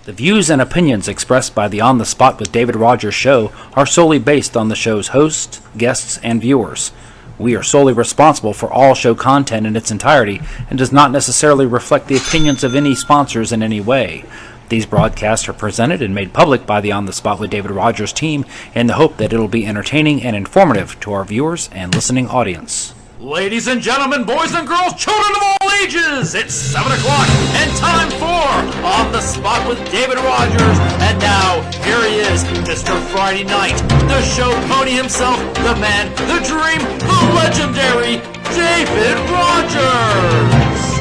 The views and opinions expressed by the On the Spot with David Rodgers show are solely based on the show's hosts, guests, and viewers. We are solely responsible for all show content in its entirety and does not necessarily reflect the opinions of any sponsors in any way. These broadcasts are presented and made public by the On the Spot with David Rodgers team in the hope that it'll be entertaining and informative to our viewers and listening audience. Ladies and gentlemen, boys and girls, children of all ages, it's 7 o'clock and time for On the Spot with David Rodgers. And now, here he is, Mr. Friday Night, the show pony himself, the man, the dream, the legendary David Rodgers.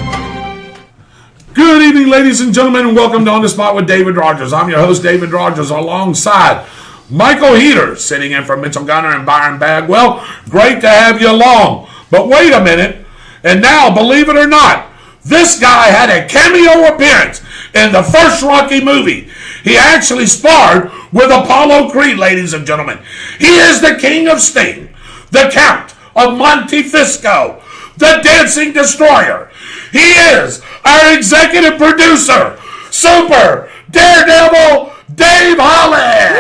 Good evening, ladies and gentlemen, and welcome to On the Spot with David Rodgers. I'm your host, David Rodgers, alongside Michael Heater, sitting in for Mitchell Gunner and Byron Bagwell. Great to have you along. But wait a minute, and now, believe it or not, this guy had a cameo appearance in the first Rocky movie. He actually sparred with Apollo Creed, ladies and gentlemen. He is the King of Sting, the Count of Monte Fisco, the Dancing Destroyer. He is our executive producer, Super Daredevil Dave Holland.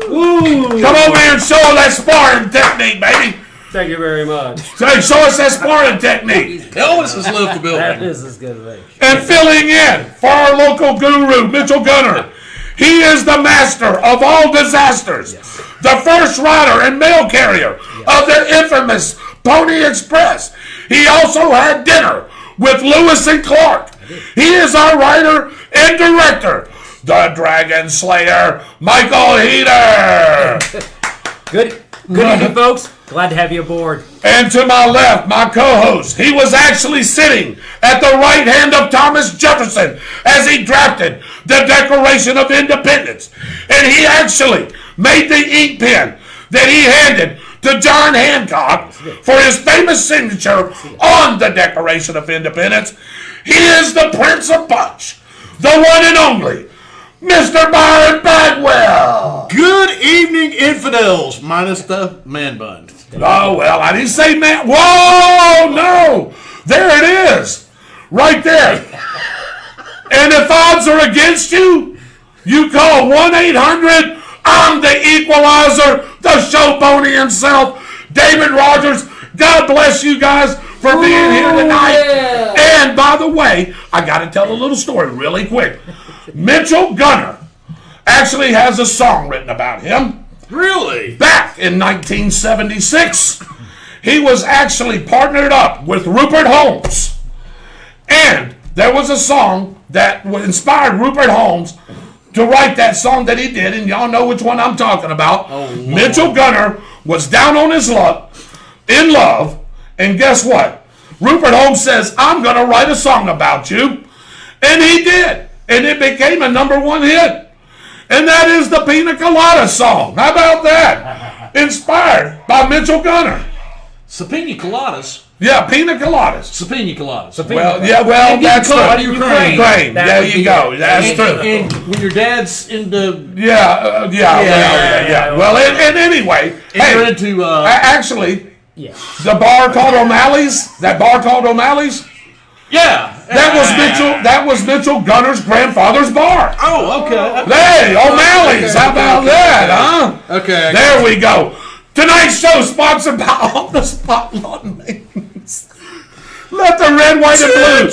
Woo. Come over here and show that sparring technique, baby. Thank you very much. Say, show us that sparring technique. Elvis has left the building. That is as good as they. And filling in for our local guru, Mitchell Gunner. He is the master of all disasters. Yes. The first rider and mail carrier of the infamous Pony Express. He also had dinner with Lewis and Clark. He is our writer and director, the Dragon Slayer, Michael Heater. Good evening, folks. Glad to have you aboard. And to my left, my co-host, he was actually sitting at the right hand of Thomas Jefferson as he drafted the Declaration of Independence. And he actually made the ink pen that he handed to John Hancock for his famous signature on the Declaration of Independence. He is the Prince of Punch, the one and only Mr. Byron Bagwell. Good evening, infidels, minus the man bun. Oh, well, I didn't say man. Whoa, no. There it is. Right there. And if odds are against you, you call 1-800. I'm the equalizer, the show pony himself, David Rodgers. God bless you guys for being here tonight. Yeah. And by the way, I got to tell a little story really quick. Mitchell Gunner actually has a song written about him. Really? Back in 1976, he was actually partnered up with Rupert Holmes. And there was a song that inspired Rupert Holmes to write that song that he did, and y'all know which one I'm talking about. Oh, Mitchell Gunner was down on his luck, in love, and guess what? Rupert Holmes says, I'm going to write a song about you. And he did. And it became a #1 hit. And that is the Pina Colada song. How about that? Inspired by Mitchell Gunner. Pina Coladas? Yeah, Pina Coladas. Pina Coladas. Well, yeah, well, that's true. Ukraine. There you go. That's true. And when your dad's into... Yeah. Well, and anyway, hey, into... actually, the bar called O'Malley's, Yeah. That was Mitchell Gunner's grandfather's bar. Oh, okay. Hey, O'Malley's. How about that, huh? Okay. There we go. Tonight's show sponsored by On the Spot Lawn Maintenance. Let the red, white, and blue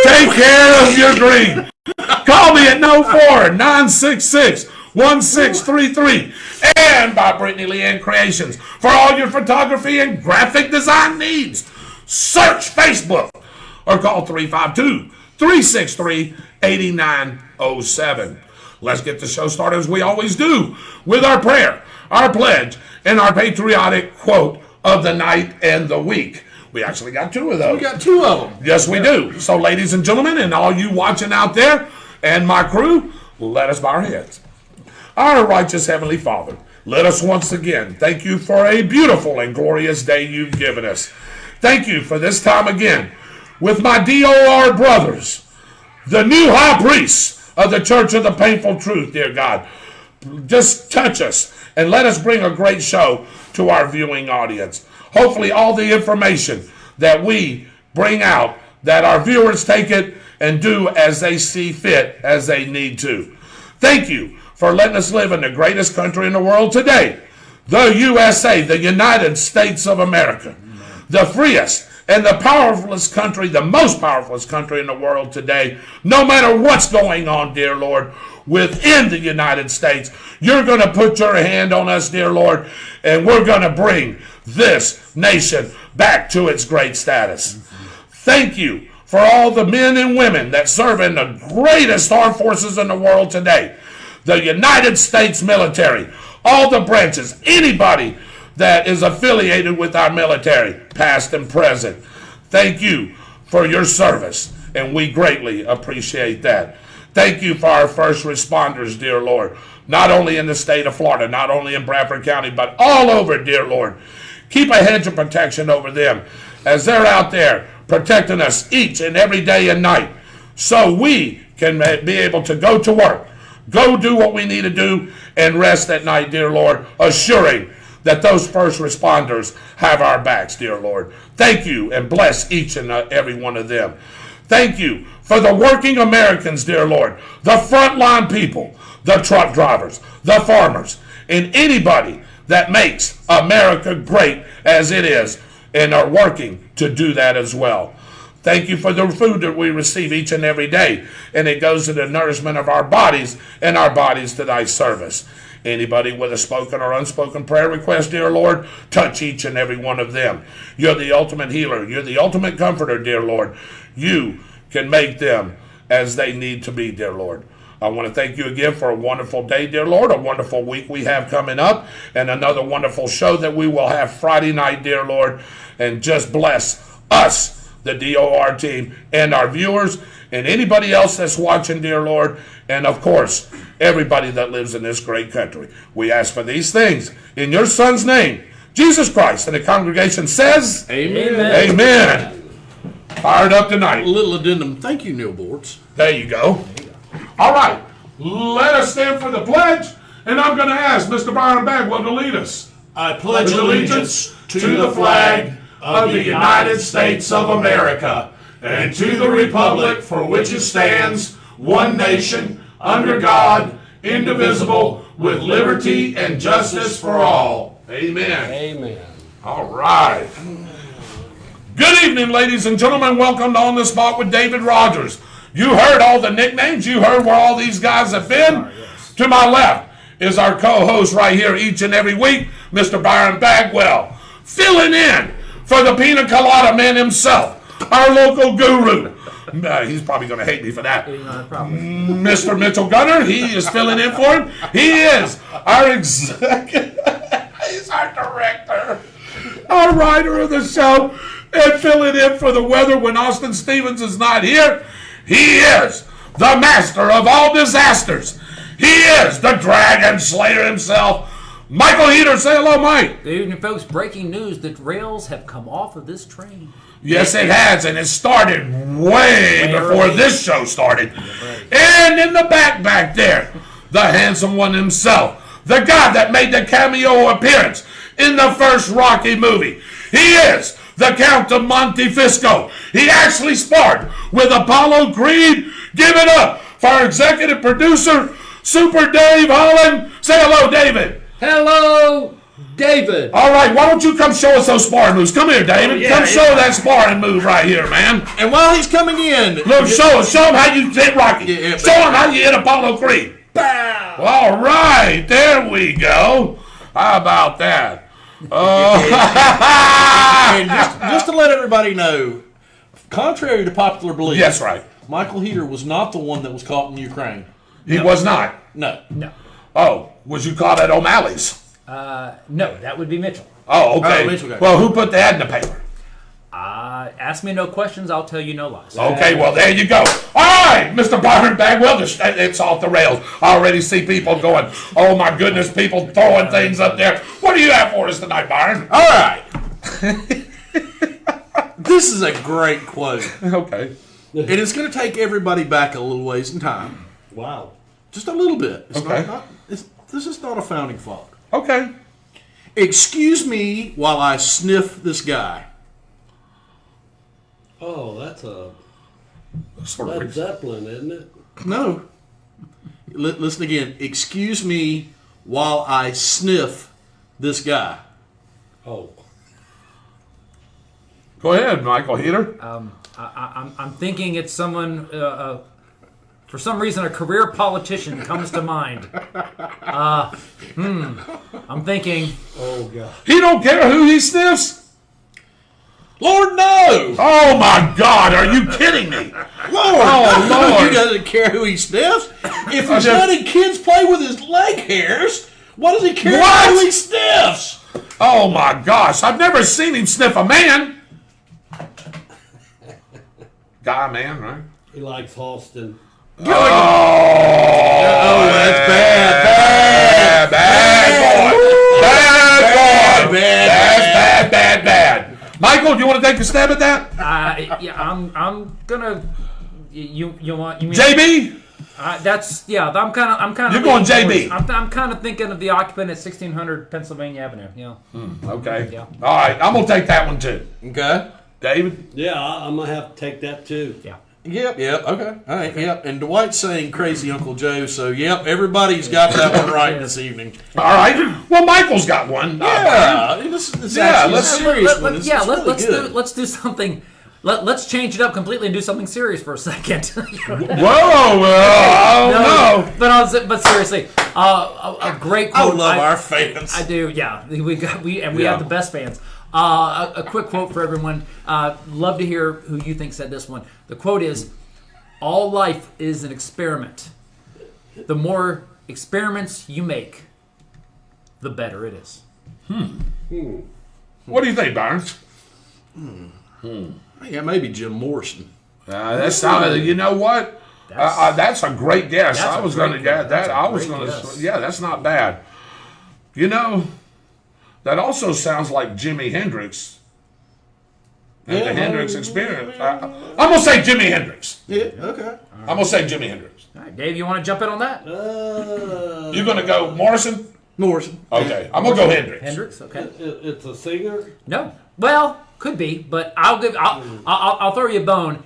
take care of your green. Call me at 4-966-1633. And by Brittany Leanne Creations for all your photography and graphic design needs. Search Facebook or call 352-363-8907. Let's get the show started as we always do with our prayer, our pledge, and our patriotic quote of the night and the week. We actually got two of those. We got two of them. Yes, we do. So, ladies and gentlemen, and all you watching out there, and my crew, let us bow our heads. Our righteous Heavenly Father, let us once again thank you for a beautiful and glorious day you've given us. Thank you for this time again with my DOR brothers, the new high priests of the Church of the Painful Truth, dear God. Just touch us and let us bring a great show to our viewing audience. Hopefully all the information that we bring out, that our viewers take it and do as they see fit, as they need to. Thank you for letting us live in the greatest country in the world today, the USA, the United States of America, the freest and the powerfulest country, the most powerfulest country in the world today. No matter what's going on, dear Lord, within the United States, you're going to put your hand on us, dear Lord, and we're going to bring this nation back to its great status. Thank you for all the men and women that serve in the greatest armed forces in the world today, the United States military, all the branches, anybody that is affiliated with our military, past and present. Thank you for your service, and we greatly appreciate that. Thank you for our first responders, dear Lord, not only in the state of Florida, not only in Bradford County, but all over, dear Lord. Keep a hedge of protection over them as they're out there protecting us each and every day and night, so we can be able to go to work, go do what we need to do, and rest at night, dear Lord, assuring that those first responders have our backs, dear Lord. Thank you, and bless each and every one of them. Thank you for the working Americans, dear Lord, the frontline people, the truck drivers, the farmers, and anybody that makes America great as it is, and are working to do that as well. Thank you for the food that we receive each and every day, and it goes to the nourishment of our bodies and our bodies to thy service. Anybody with a spoken or unspoken prayer request, dear Lord, touch each and every one of them. You're the ultimate healer. You're the ultimate comforter, dear Lord. You can make them as they need to be, dear Lord. I want to thank you again for a wonderful day, dear Lord, a wonderful week we have coming up, and another wonderful show that we will have Friday night, dear Lord. And just bless us, the DOR team, and our viewers, and anybody else that's watching, dear Lord, and of course, everybody that lives in this great country. We ask for these things in your Son's name, Jesus Christ. And the congregation says, Amen. Amen. Fired up tonight. A little addendum. Thank you, Neil Boards. There you go. All right, let us stand for the pledge, and I'm going to ask Mr. Byron Bagwell to lead us. I pledge allegiance to the flag of the United States of America and to the republic for which it stands, one nation, under God, indivisible, with liberty and justice for all. Amen. Amen. All right. Good evening, ladies and gentlemen. Welcome to On the Spot with David Rodgers. You heard all the nicknames. You heard where all these guys have been. To my left is our co-host right here each and every week, Mr. Byron Bagwell, filling in for the Pina Colada man himself, our local guru. He's probably going to hate me for that. Mr. Mitchell Gunner, he is filling in for him. He is our executive. He's our director, our writer of the show, and filling in for the weather when Austin Stevens is not here. He is the master of all disasters. He is the Dragon Slayer himself. Michael Heater, say hello, Mike. Good evening, folks. Breaking news: the rails have come off of this train. Yes, it has, and it started way before this show started. And in the back there, the handsome one himself, the guy that made the cameo appearance in the first Rocky movie. He is the Count of Monte Fisco. He actually sparred with Apollo Creed. Give it up for our executive producer, Super Dave Holland. Say hello, David. Hello, David. All right, why don't you come show us those sparring moves? Come here, David. Come show that sparring move right here, man. And while he's coming in, Look, show him how you hit Rocky. Show him how you hit Apollo Creed. bow. All right, there we go. How about that? And just to let everybody know, contrary to popular belief, Yes, right. Michael Heater was not the one that was caught in Ukraine. He was not. No. No, Oh, was you caught at O'Malley's? no, that would be Mitchell. Oh, okay. Oh, Mitchell got it. Well, who put that in the paper? Ask me no questions, I'll tell you no lies. Okay, well, there you go. All right, Mr. Byron Bagwell, it's off the rails. I already see people going, oh, my goodness, people throwing things up there. What do you have for us tonight, Byron? All right. This is a great quote. Okay. And it's going to take everybody back a little ways in time. Wow. Just a little bit. It's Okay. This is not a founding father. Okay. Excuse me while I sniff this guy. Oh, that's a Sort Led of. Zeppelin, isn't it? No. Listen again. Excuse me while I sniff this guy. Oh. Go ahead, Michael Heater. I'm thinking it's someone. For some reason, a career politician comes to mind. I'm thinking. Oh, God. He don't care who he sniffs. Lord, no! Oh my God! Are you kidding me? Lord, Oh, no, Lord. he doesn't care who he sniffs. If he's just- letting kids play with his leg hairs, what does he care What? who he sniffs? Oh my gosh! I've never seen him sniff a man. Guy, man, right? He likes Halston. Oh, that's bad. Bad boy. Bad boy. Bad. That's bad. Michael, do you want to take a stab at that? Yeah, I'm gonna. You mean JB? I'm kind of. You're going JB. I'm kind of thinking of the occupant at 1600 Pennsylvania Avenue. Yeah. Okay. Yeah. All right, I'm gonna take that one too. Okay. David? Yeah, I'm going to have to take that, too. Yeah. Yep, okay. All right, yep. And Dwight's saying crazy Uncle Joe, so yep, everybody's got that one right this evening. All right. Well, Michael's got one. Yeah, it's Yeah, actually let's- a serious one. It's really good. let's do something. Let's change it up completely and do something serious for a second. Whoa! No. But seriously, a great I quote. love our fans. I do, yeah. We Yeah. have the best fans. A quick quote for everyone. Love to hear who you think said this one. The quote is, "All life is an experiment. The more experiments you make, the better it is." What do you think, Barnes? Yeah, maybe Jim Morrison. That's not. You know what? That's a great guess. That's I a was great going to get guess. that. That's a I was great going to. guess. Yeah, that's not bad. You know, that also sounds like Jimi Hendrix and the Hendrix Experience. I'm gonna say Jimi Hendrix. Yeah, okay. I'm gonna say Jimi Hendrix. All right, Dave, you want to jump in on that? You're gonna go Morrison? Morrison. Okay, I'm gonna go Hendrix. Hendrix, okay. It's a singer? No, well, could be, but I'll throw you a bone.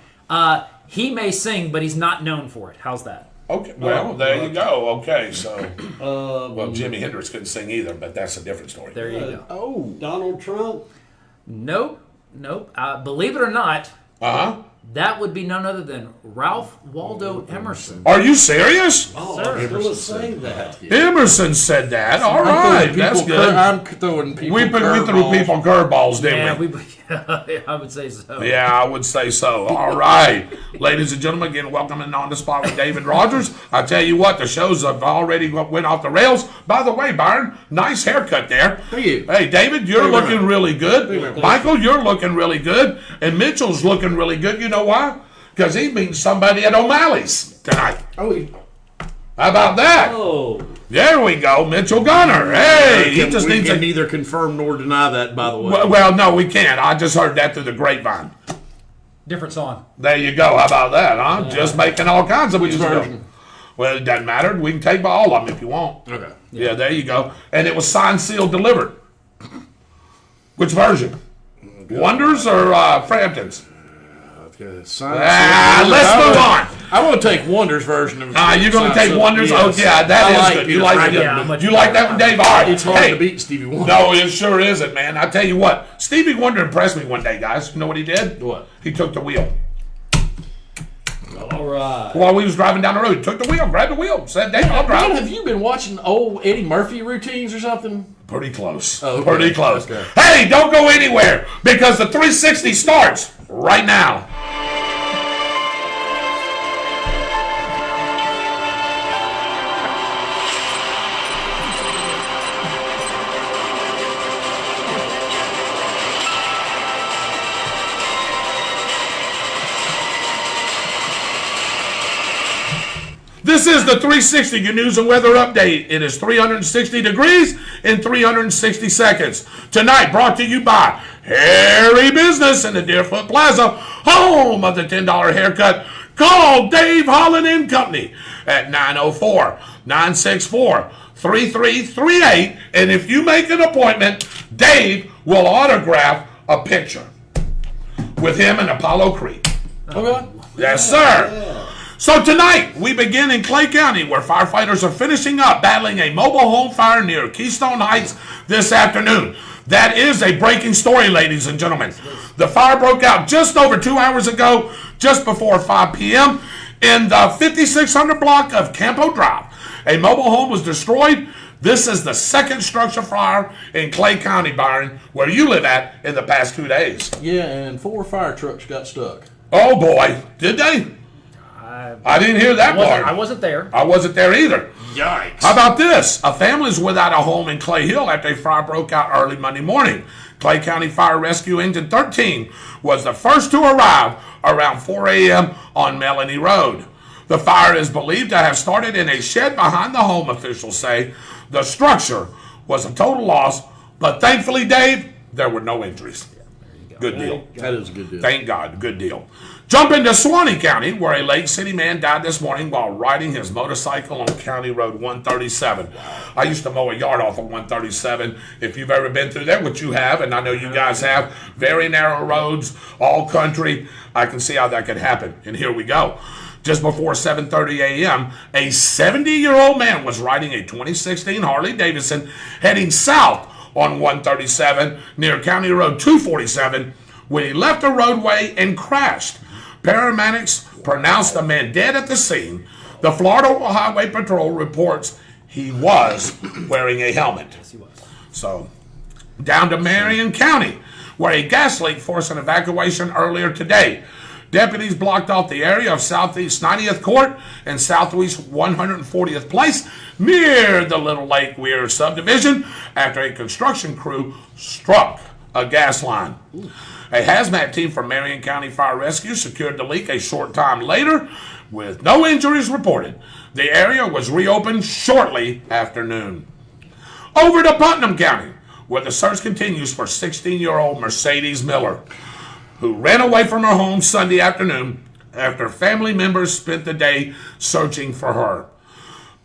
He may sing, but he's not known for it. How's that? Okay, well, there you go. Okay, so well, Jimi Hendrix couldn't sing either, but that's a different story. There you go. Oh. Donald Trump? Nope. Believe it or not, that would be none other than Ralph Waldo Emerson. Are you serious? Oh, Sir. I was going to say that. Emerson said that. All right, that's good. I'm throwing people. We threw curveballs. people curveballs, didn't Yeah, we? I would say so. Yeah, I would say so. All right. Ladies and gentlemen, again, welcome in On the Spot with David Rodgers. I tell you what, the shows have already went off the rails. By the way, Byron, nice haircut there. Thank you. Hey, David, you're Thank you very looking much. really good. Michael, you're looking really good. And Mitchell's looking really good. You know why? Because he meets somebody at O'Malley's tonight. Oh, yeah. How about that? Oh, There we go, Mitchell Gunner. Hey, he just we needs can a... neither confirm nor deny that, by the way. Well, no, we can't. I just heard that through the grapevine. Different song. There you go. How about that, huh? Just making all kinds of music. version? Well, it doesn't matter. We can take all of them if you want. Okay. Yeah, there you go. And it was signed, sealed, delivered. Which version? Wonders or Framptons? Let's move on. I want to take Wonders version of. You're going to take So, Wonders? yes. Oh, yeah, that I is like good. it. You like it? Yeah, much You like that one, Dave? All right. It's hard Hey, to beat Stevie Wonder. No, it sure isn't, man. I tell you what, Stevie Wonder impressed me one day, guys. You know what he did? What? He took the wheel. all right. While we was driving down the road, he took the wheel, grabbed the wheel, said, Dave, I'll Man, drive. have you been watching old Eddie Murphy routines or something? Pretty close. Oh, okay. Pretty close. Okay. Hey, don't go anywhere because the 360 starts right now. This is the 360, your news and weather update. It is 360 degrees in 360 seconds. Tonight, brought to you by Harry Business in the Deerfoot Plaza, home of the $10 haircut. Call Dave Holland and Company at 904-964-3338. And if you make an appointment, Dave will autograph a picture with him and Apollo Creed. Okay. Yes, sir. So tonight, we begin in Clay County, where firefighters are finishing up battling a mobile home fire near Keystone Heights this afternoon. That is a breaking story, ladies and gentlemen. The fire broke out just over 2 hours ago, just before 5 p.m. in the 5600 block of Campo Drive. A mobile home was destroyed. This is the second structure fire in Clay County, Byron, where you live at, in the past 2 days. Yeah, and 4 fire trucks got stuck. Oh, boy. Did they? I didn't hear that part. I wasn't there. I wasn't there either. Yikes. How about this? A family's without a home in Clay Hill after a fire broke out early Monday morning. Clay County Fire Rescue Engine 13 was the first to arrive around 4 a.m. on Melanie Road. The fire is believed to have started in a shed behind the home, officials say. The structure was a total loss, but thankfully, Dave, there were no injuries. Good deal. That is a good deal. Thank God. Good deal. Jump into Suwannee County, where a Lake City man died this morning while riding his motorcycle on County Road 137. I used to mow a yard off of 137. If you've ever been through there, which you have, and I know you guys have, very narrow roads, all country, I can see how that could happen. And here we go. Just before 7:30 a.m., a 70-year-old man was riding a 2016 Harley Davidson heading south on 137 near County Road 247 when he left the roadway and crashed. Paramedics pronounced the man dead at the scene. The Florida Highway Patrol reports he was wearing a helmet. Yes, he was. So, down to Marion County, where a gas leak forced an evacuation earlier today. Deputies blocked off the area of Southeast 90th Court and Southwest 140th Place near the Little Lake Weir subdivision after a construction crew struck a gas line. A hazmat team from Marion County Fire Rescue secured the leak a short time later with no injuries reported. The area was reopened shortly after noon. Over to Putnam County, where the search continues for 16-year-old Mercedes Miller, who ran away from her home Sunday afternoon after family members spent the day searching for her.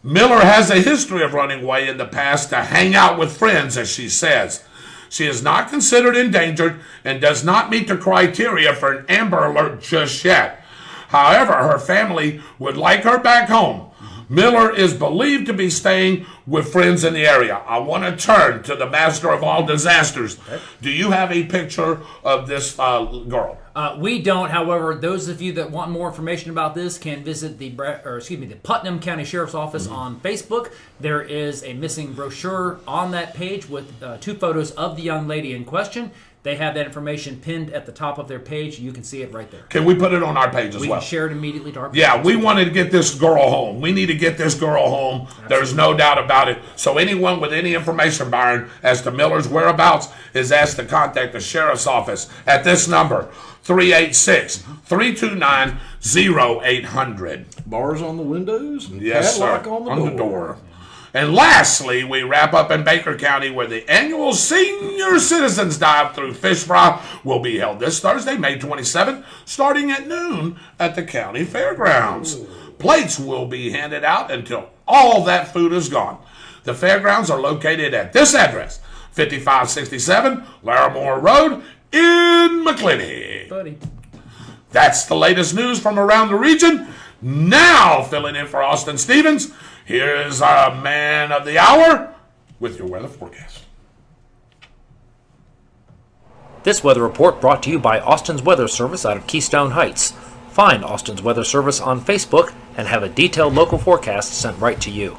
Miller has a history of running away in the past to hang out with friends, as she says. She is not considered endangered and does not meet the criteria for an Amber Alert just yet. However, her family would like her back home. Miller is believed to be staying with friends in the area. I want to turn to the master of all disasters. Okay. Do you have a picture of this girl? We don't. However, those of you that want more information about this can visit the Putnam County Sheriff's Office on Facebook. There is a missing brochure on that page with 2 photos of the young lady in question. They have that information pinned at the top of their page. You can see it right there. Can we put it on our page as well? We can share it immediately to our page. Yeah, we wanted to get this girl home. We need to get this girl home. Absolutely. There's no doubt about it. So anyone with any information, Byron, as to Miller's whereabouts is asked to contact the Sheriff's Office at this number, 386-329-0800. Bars on the windows and yes, padlock sir. on the door. And lastly, we wrap up in Baker County, where the annual Senior Citizens Dive Through Fish Fry will be held this Thursday, May 27th, starting at noon at the county fairgrounds. Plates will be handed out until all that food is gone. The fairgrounds are located at this address, 5567 Larimore Road in McClenny. Buddy. That's the latest news from around the region. Now, filling in for Austin Stevens, here is our man of the hour with your weather forecast. This weather report brought to you by Austin's Weather Service out of Keystone Heights. Find Austin's Weather Service on Facebook and have a detailed local forecast sent right to you.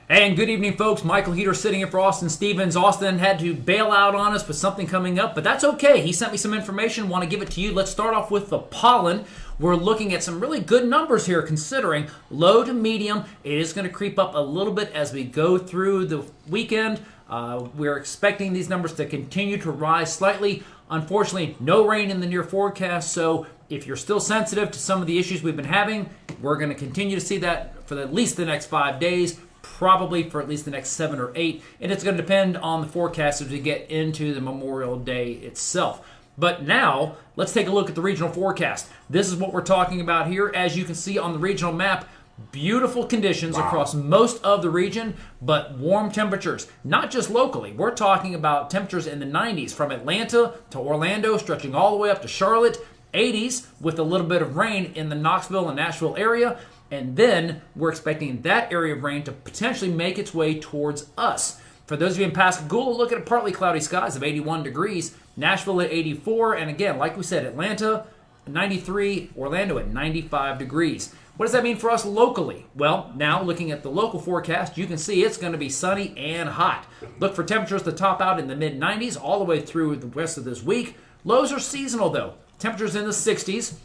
And good evening, folks. Michael Heater sitting in for Austin Stevens. Austin had to bail out on us with something coming up, but that's okay. He sent me some information. Want to give it to you. Let's start off with the pollen. We're looking at some really good numbers here, considering low to medium. It is going to creep up a little bit as we go through the weekend. We're expecting these numbers to continue to rise slightly. Unfortunately, no rain in the near forecast, so if you're still sensitive to some of the issues we've been having, we're going to continue to see that for at least the next 5 days. Probably for at least the next 7 or 8, and it's going to depend on the forecast as we get into the Memorial Day itself. But now, let's take a look at the regional forecast. This is what we're talking about here. As you can see on the regional map, beautiful conditions across most of the region, but warm temperatures, not just locally. We're talking about temperatures in the 90s from Atlanta to Orlando, stretching all the way up to Charlotte. 80s with a little bit of rain in the Knoxville and Nashville area. And then we're expecting that area of rain to potentially make its way towards us. For those of you in Pascagoula, look at partly cloudy skies of 81 degrees. Nashville at 84. And again, like we said, Atlanta 93, Orlando at 95 degrees. What does that mean for us locally? Well, now looking at the local forecast, you can see it's going to be sunny and hot. Look for temperatures to top out in the mid-90s all the way through the rest of this week. Lows are seasonal, though. Temperatures in the 60s.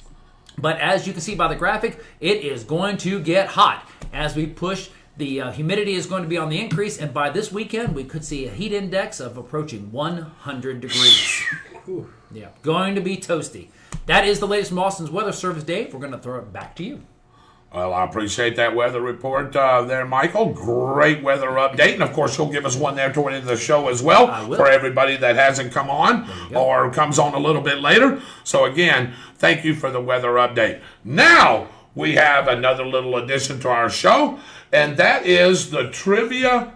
But as you can see by the graphic, it is going to get hot as we push. The humidity is going to be on the increase, and by this weekend, we could see a heat index of approaching 100 degrees. Yeah, going to be toasty. That is the latest from Austin's Weather Service. Dave, we're going to throw it back to you. Well, I appreciate that weather report there, Michael. Great weather update. And, of course, you'll give us one there toward the end of the show as well. I will. For everybody that hasn't come on or comes on a little bit later. So, again, thank you for the weather update. Now we have another little addition to our show, and that is the trivia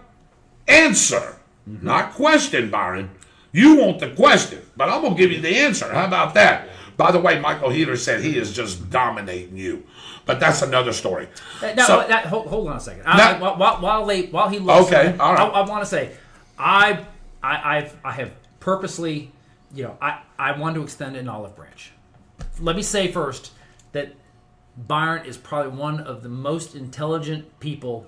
answer. Not question, Byron. You want the question, but I'm going to give you the answer. How about that? By the way, Michael Heater said he is just dominating you. But that's another story. Hold on a second. While he looks, okay, all right. I want to say, I have purposely, I want to extend an olive branch. Let me say first that Byron is probably one of the most intelligent people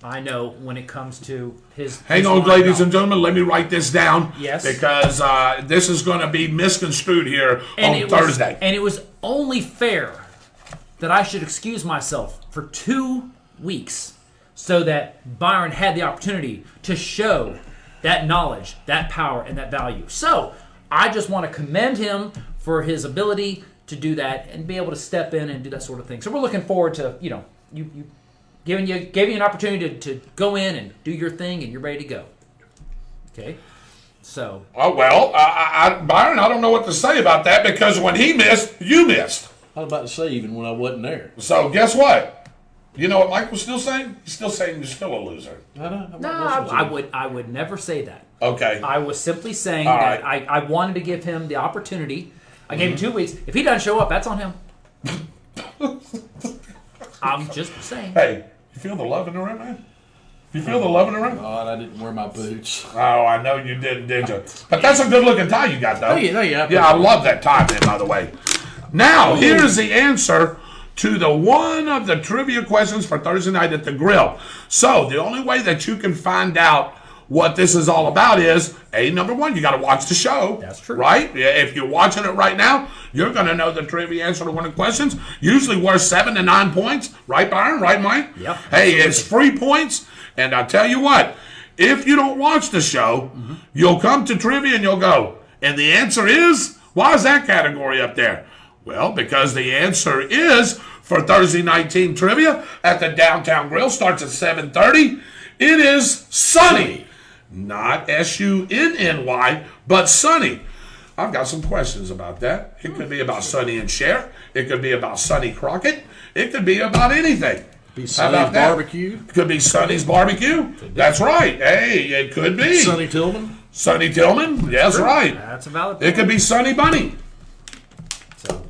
I know when it comes to his. Hang on, ladies and gentlemen. Let me write this down. Yes. Because this is going to be misconstrued here on Thursday. And it was only fair that I should excuse myself for 2 weeks so that Byron had the opportunity to show that knowledge, that power, and that value. So I just want to commend him for his ability to do that and be able to step in and do that sort of thing. So we're looking forward to, you gave you an opportunity to go in and do your thing, and you're ready to go. Okay? So. Oh, well, Byron, I don't know what to say about that because when he missed, you missed. I was about to say even when I wasn't there. So guess what? You know what Mike was still saying? He's still saying you're still a loser. I would never say that. Okay. I was simply saying All that right. I wanted to give him the opportunity. I gave him 2 weeks. If he doesn't show up, that's on him. I'm just saying. Hey, you feel the love in the room, man? You feel the love in the room? God, I didn't wear my boots. Oh, I know you didn't, did you? But that's a good-looking tie you got, though. Oh, yeah. Yeah, I love that tie, man, by the way. Now, here's the answer to the one of the trivia questions for Thursday night at the grill. So, the only way that you can find out what this is all about is, number one, you got to watch the show. That's true. Right? If you're watching it right now, you're going to know the trivia answer to one of the questions. Usually worth 7 to 9 points. Right, Byron? Right, Mike? Yep. Hey, it's free points. And I tell you what, if you don't watch the show, you'll come to trivia and you'll go, and the answer is, why is that category up there? Well, because the answer is for Thursday night team trivia at the Downtown Grill. Starts at 7:30. It is sunny. Not SUNNY, but sunny. I've got some questions about that. It could be about Sonny and Cher. It could be about Sonny Crockett. It could be about anything. Be Sonny's barbecue. Could be Sonny's barbecue. That's right. Hey, it could be. Sonny Tillman. Sonny Tillman. That's right. That's a valid point. It could be Sonny Bunny. So.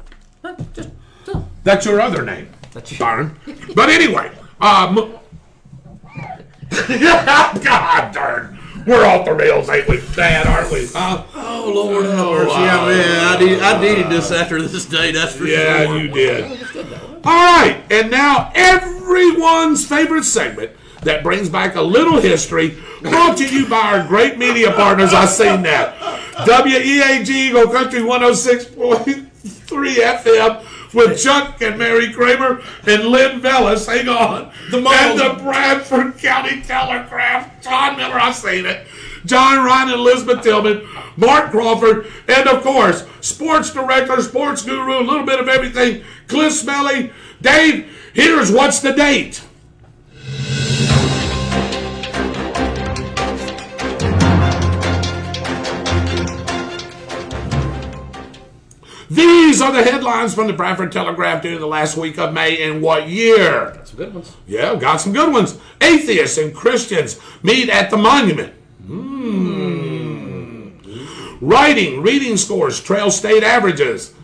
That's your other name, Byron. But anyway, God darn, we're off the rails, ain't we? Bad, aren't we? Oh, Lord have mercy. Yeah, man, I needed this after this day, that's for sure. Yeah, you did. All right, and now everyone's favorite segment that brings back a little history, brought to you by our great media partners. I seen that. WEAG Eagle Country 106.3 FM with Chuck and Mary Kramer and Lynn Vellis. Hang on. And the Bradford County Telegraph. John Miller, I've seen it. John Ryan and Elizabeth Tillman. Mark Crawford. And, of course, sports director, sports guru, a little bit of everything. Cliff Smelly. Dave, here's what's the date. These are the headlines from the Bradford Telegraph during the last week of May. In what year? Got some good ones. Yeah, got some good ones. Atheists and Christians meet at the monument. Writing, reading scores trail state averages.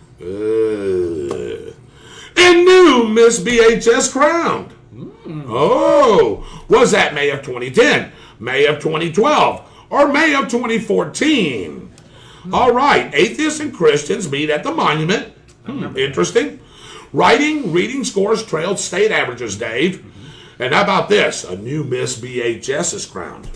and new Miss BHS crowned? Oh, was that May of 2010, May of 2012, or May of 2014? All right, atheists and Christians meet at the monument. Interesting. Writing, reading scores trailed state averages, Dave. And how about this? A new Miss BHS is crowned.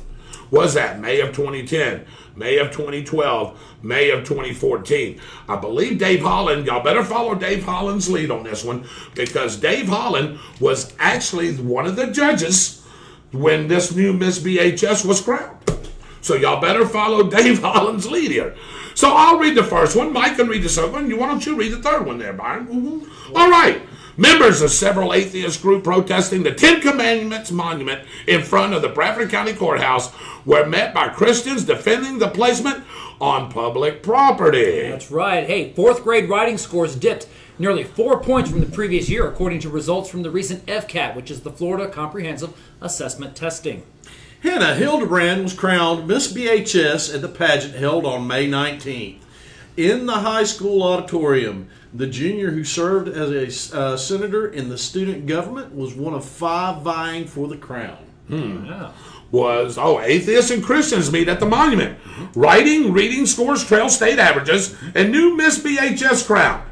Was that May of 2010, May of 2012, May of 2014? I believe Dave Holland, y'all better follow Dave Holland's lead on this one, because Dave Holland was actually one of the judges when this new Miss BHS was crowned. So y'all better follow Dave Holland's lead here. So I'll read the first one. Mike can read the second one. Why don't you read the third one there, Byron? All right. Members of several atheist groups protesting the Ten Commandments monument in front of the Bradford County Courthouse were met by Christians defending the placement on public property. That's right. Hey, fourth grade writing scores dipped nearly 4 points from the previous year, according to results from the recent FCAT, which is the Florida Comprehensive Assessment Testing. Hannah Hildebrand was crowned Miss BHS at the pageant held on May 19th. In the high school auditorium, the junior who served as a senator in the student government was one of 5 vying for the crown. Atheists and Christians meet at the monument. Writing, reading scores trail state averages, and new Miss BHS crowned.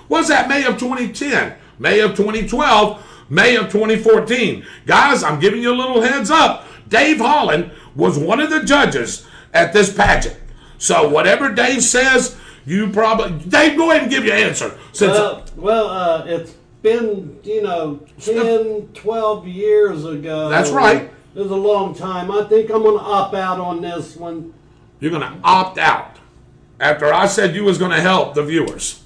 Was that May of 2010, May of 2012, May of 2014? Guys, I'm giving you a little heads up. Dave Holland was one of the judges at this pageant. So whatever Dave says, you probably... Dave, go ahead and give your answer. It's been, 10, 12 years ago. That's right. It was a long time. I think I'm going to opt out on this one. You're going to opt out after I said you was going to help the viewers.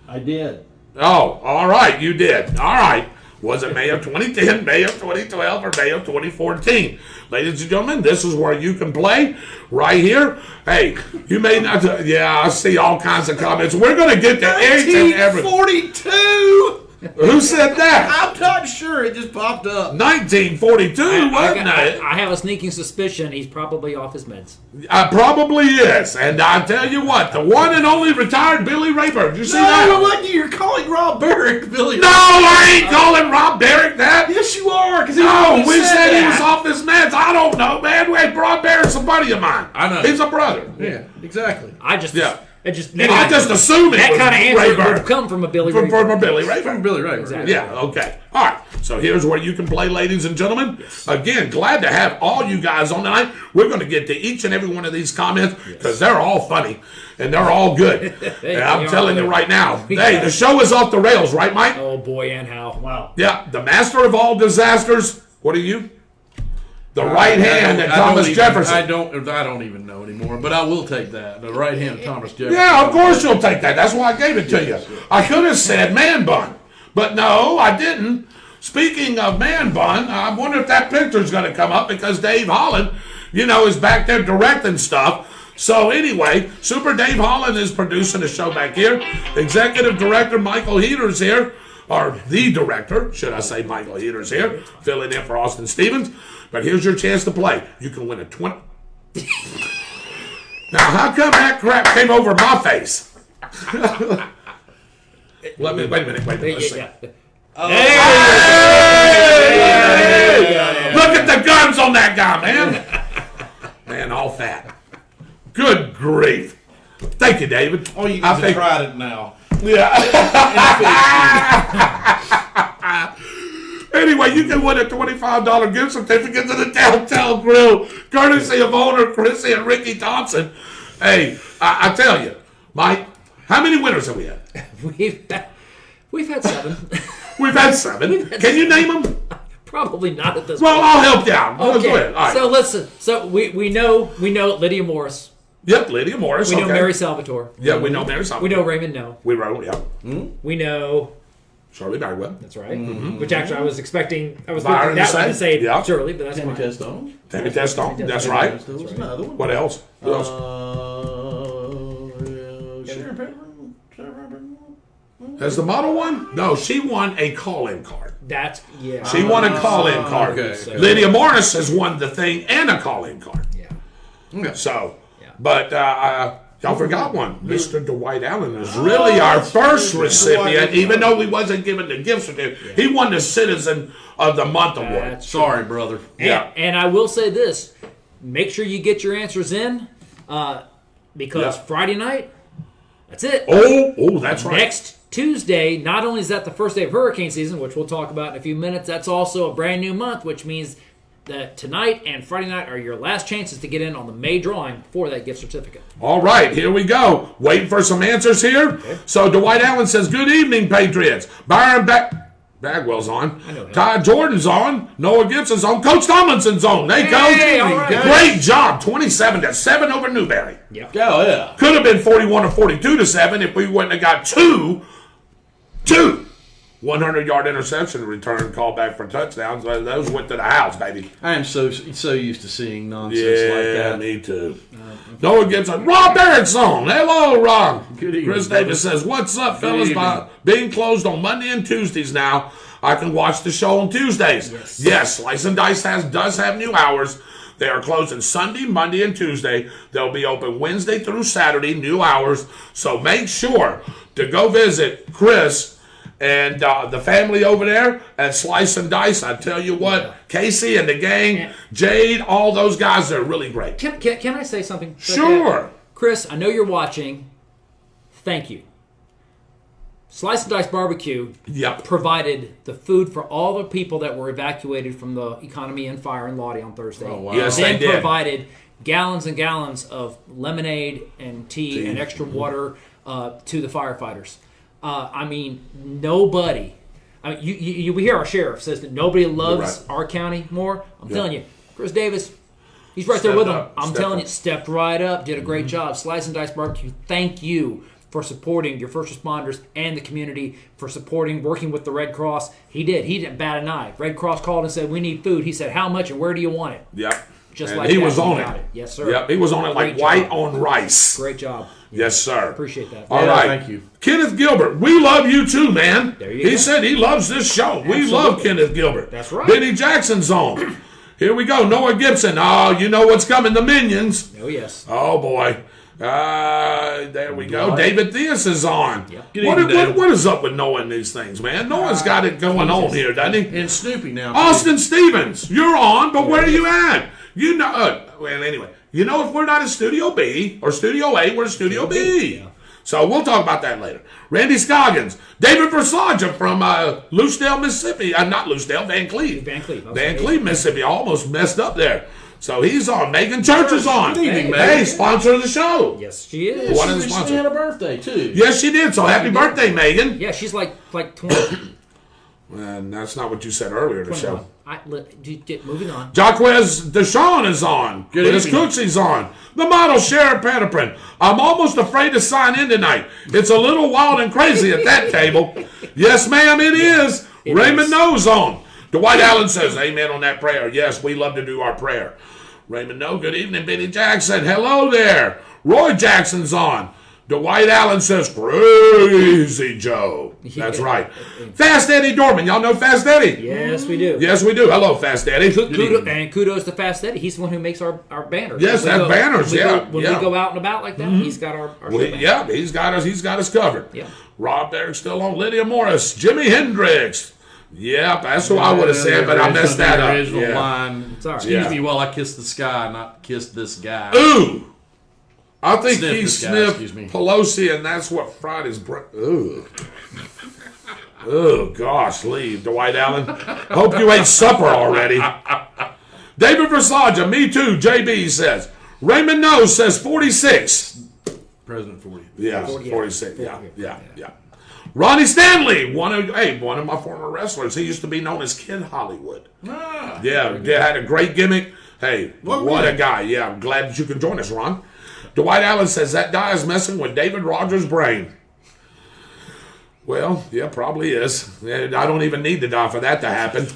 I did. Oh, all right, you did. All right. Was it May of 2010, May of 2012, or May of 2014? Ladies and gentlemen, this is where you can play right here. Hey, you may not... I see all kinds of comments. We're going to get to each and every... 1942! Who said that? I'm not sure. It just popped up. 1942, wasn't it? I have a sneaking suspicion he's probably off his meds. Probably is. And I tell you what, the one and only retired Billy Rayburn. Did you see that? No, what? You're calling Rob Barrick Billy? No, I ain't calling Rob Barrick that. Yes, you are. No, we said he was off his meds. I don't know, man. Rob Barrick's a buddy of mine. I know. He's a brother. Yeah, exactly. I just assumed that kind of answer Rayburn. would come from a Billy From Rayburn. a Billy Rayburn. From Billy Ray. Exactly. Yeah, okay. All right. So here's where you can play, ladies and gentlemen. Again, glad to have all you guys on tonight. We're going to get to each and every one of these comments because they're all funny and they're all good. And I'm telling you right now, hey, the show is off the rails, right, Mike? Oh, boy, and how. Wow. Yeah, the master of all disasters. What are you? The right hand of Thomas Jefferson. I don't even know anymore, but I will take that. The right hand of Thomas Jefferson. Yeah, of course you'll take that. That's why I gave it to you. I could have said man bun, but no, I didn't. Speaking of man bun, I wonder if that picture's going to come up because Dave Holland, is back there directing stuff. So anyway, Super Dave Holland is producing the show back here. Executive Director Michael Heater's here, or the director, should I say, Michael Heater's here, filling in for Austin Stevens. But here's your chance to play. You can win a 20... Now, how come that crap came over my face? Wait a minute. Let's see. Hey! Look at the guns on that guy, man. Man, all fat. Good grief. Thank you, David. Oh, you guys have tried it now. Yeah. Anyway, you can win a $25 gift certificate to the Downtown Grill, courtesy of owner Chrissy and Ricky Thompson. Hey, I tell you, Mike, how many winners have we had? We've had 7. We've had 7. Can you name them? Probably not at this Well, point. I'll help you out. Okay. Go ahead. All right. So listen. So we know Lydia Morris. Yep, Lydia Morris. We know Mary Salvatore. Yeah, we know Mary Salvatore. We know Raymond No. We wrote, yeah. We know Shirley Bagwell. That's right. Which actually I was expecting. I was Byron thinking that one to say yeah. Shirley, but that's Tammy fine. Testone. Tammy Testone. That's right. There was another one. What else? Who else? Sharon Pepper. Has the model won? No, she won a call-in card. Yeah. She won a call-in card. Okay. Lydia Morris has won the thing and a call-in card. Yeah. So, Yeah. but Y'all forgot one. Mr. Dwight Allen is really our first recipient, even though he wasn't given the gift certificate. He won the Citizen of the Month award. Sorry, brother. And I will say this. Make sure you get your answers in because Friday night, that's it. Oh, that's right. Next Tuesday, not only is that the first day of hurricane season, which we'll talk about in a few minutes, that's also a brand new month, which means that tonight and Friday night are your last chances to get in on the May drawing for that gift certificate. All right, here we go. Waiting for some answers here. Okay. So Dwight Allen says, "Good evening, Patriots." Byron Bagwell's on. I know him. Todd Jordan's on. Noah Gibson's on. Coach Tomlinson's on. Hey, Coach. All right. Great job. 27-7 over Newberry. Yep. Oh, yeah. Could have been 41 or 42-7 if we wouldn't have got two 100-yard interception return call back for touchdowns. Those went to the house, baby. I am so used to seeing nonsense Yeah, like that. me too. Noah Gibson. Rob Barrett's on. Hello, Rob. Good evening, Chris brother. Davis says, "What's up, Good fellas? evening. By being closed on Monday and Tuesdays now, I can watch the show on Tuesdays." Yes, Slice and Dice does have new hours. They are closing Sunday, Monday, and Tuesday. They'll be open Wednesday through Saturday, new hours. So make sure to go visit Chris and the family over there at Slice and Dice. I tell you what, Casey and the gang, Jade, all those guys, they're really great. Can I say something? Sure. Chris, I know you're watching. Thank you. Slice and Dice Barbecue provided the food for all the people that were evacuated from the economy and fire in Lottie on Thursday. Oh, wow. Yes, they did. Provided gallons and gallons of lemonade and tea. And extra water to the firefighters. I mean, nobody. I mean, we hear our sheriff says that nobody loves our county more. I'm telling you, Chris Davis, he's right there with them. I'm telling you, stepped right up, did a great job. Slice and Dice Barbecue, thank you for supporting your first responders and the community, for supporting, working with the Red Cross. He didn't bat an eye. Red Cross called and said, "We need food." He said, "How much and where do you want it?" Yep. Just and like he that, was on got it. Yes, sir. Yep, he was on it like Great white job. on rice. Great job. Yes, sir. Appreciate that. All Yeah, right. thank you. Kenneth Gilbert, we love you too, man. There you he go. said he loves this show. We love Kenneth Gilbert. That's right. Benny Jackson's on. Here we go. Noah Gibson. Oh, you know what's coming. The Minions. Oh, yes. Oh, boy. There we go. David Theus is on. Yep. Good evening, David. What is up with Noah and these things, man? Noah's got it going on here, doesn't he? And Snoopy now. Austin Stevens, you're on, but where are you at? You know, well, anyway, you know, if we're not in Studio B or Studio A, we're in Studio B. Yeah. So we'll talk about that later. Randy Scoggins, David Versace from Lucedale, Mississippi. Not Lucedale, Van Cleve. Van Cleve. Van Cleve, Mississippi. I almost messed up there. So he's on. Megan Church is on. Good evening, Hey, Megan. sponsor of the show. Yes, she is. One of the She sponsors. had a birthday, too. Yes, she did. So happy birthday, Megan. Yeah, she's like 20. And that's not what you said earlier in the show. Moving on. Jaquez Deshawn is on. Good Liz evening. Cooksy's on. The model Sheriff Petiprin. I'm almost afraid to sign in tonight. It's a little wild and crazy at that table. Yes, ma'am, it is. It Raymond is. No's on. Dwight Allen says, amen on that prayer. Yes, we love to do our prayer. Raymond No, good evening. Benny Jackson, hello there. Roy Jackson's on. Dwight Allen says, Crazy Joe. That's right. Fast Eddie Dorman. Y'all know Fast Eddie? Yes, we do. Yes, we do. Hello, Fast Eddie. Kudos to Fast Eddie. He's the one who makes our banners. Yes, When we that banners, When we go out and about like that, he's got our show banners. Yeah, he's got us covered. Yeah. Rob Derrick still on. Lydia Morris. Jimi Hendrix. Yep, that's what I would have said, but I messed that up. Original Yeah. line. Sorry. Excuse Yeah. me while I kiss the sky, not kiss this guy. Ooh. I think Sniff he this guy, sniffed excuse me. Pelosi, and that's what Friday's Ooh. Oh, gosh, leave, Dwight Allen. Hope you ate supper already. David Versace, me too, JB says. Raymond No says 46. President 40. Yeah, 46. Yeah. Ronnie Stanley, one of my former wrestlers. He used to be known as Kid Hollywood. Yeah, had a great gimmick. Hey, what a guy. Yeah, I'm glad that you can join us, Ron. Dwight Allen says that guy is messing with David Rodgers' brain. Well, yeah, probably is. I don't even need to die for that to happen.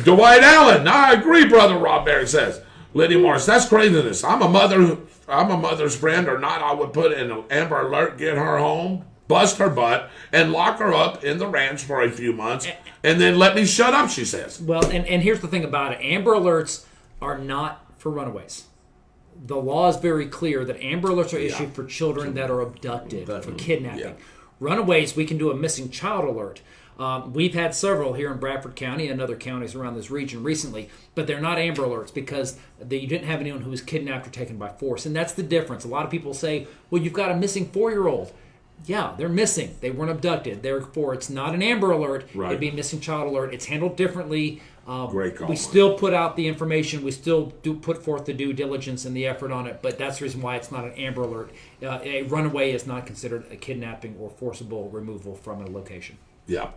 Dwight Allen, I agree, brother. Rob Barrett says. Lydia Morris, that's craziness. I'm a mother's friend or not. I would put in an Amber Alert, get her home, bust her butt, and lock her up in the ranch for a few months, and then let me shut up. She says. Well, and here's the thing about it: Amber Alerts are not for runaways. the law is very clear that Amber Alerts are issued for children that are abducted, for kidnapping. Yeah. Runaways, we can do a missing child alert. We've had several here in Bradford County and other counties around this region recently, but they're not Amber Alerts because you didn't have anyone who was kidnapped or taken by force. And that's the difference. A lot of people say, well, you've got a missing 4-year-old. Yeah, they're missing. They weren't abducted. Therefore, it's not an Amber Alert. Right. It'd be a missing child alert. It's handled differently. Great call. We still put out the information. We still do put forth the due diligence and the effort on it, but that's the reason why it's not an Amber Alert. A runaway is not considered a kidnapping or forcible removal from a location. Yeah.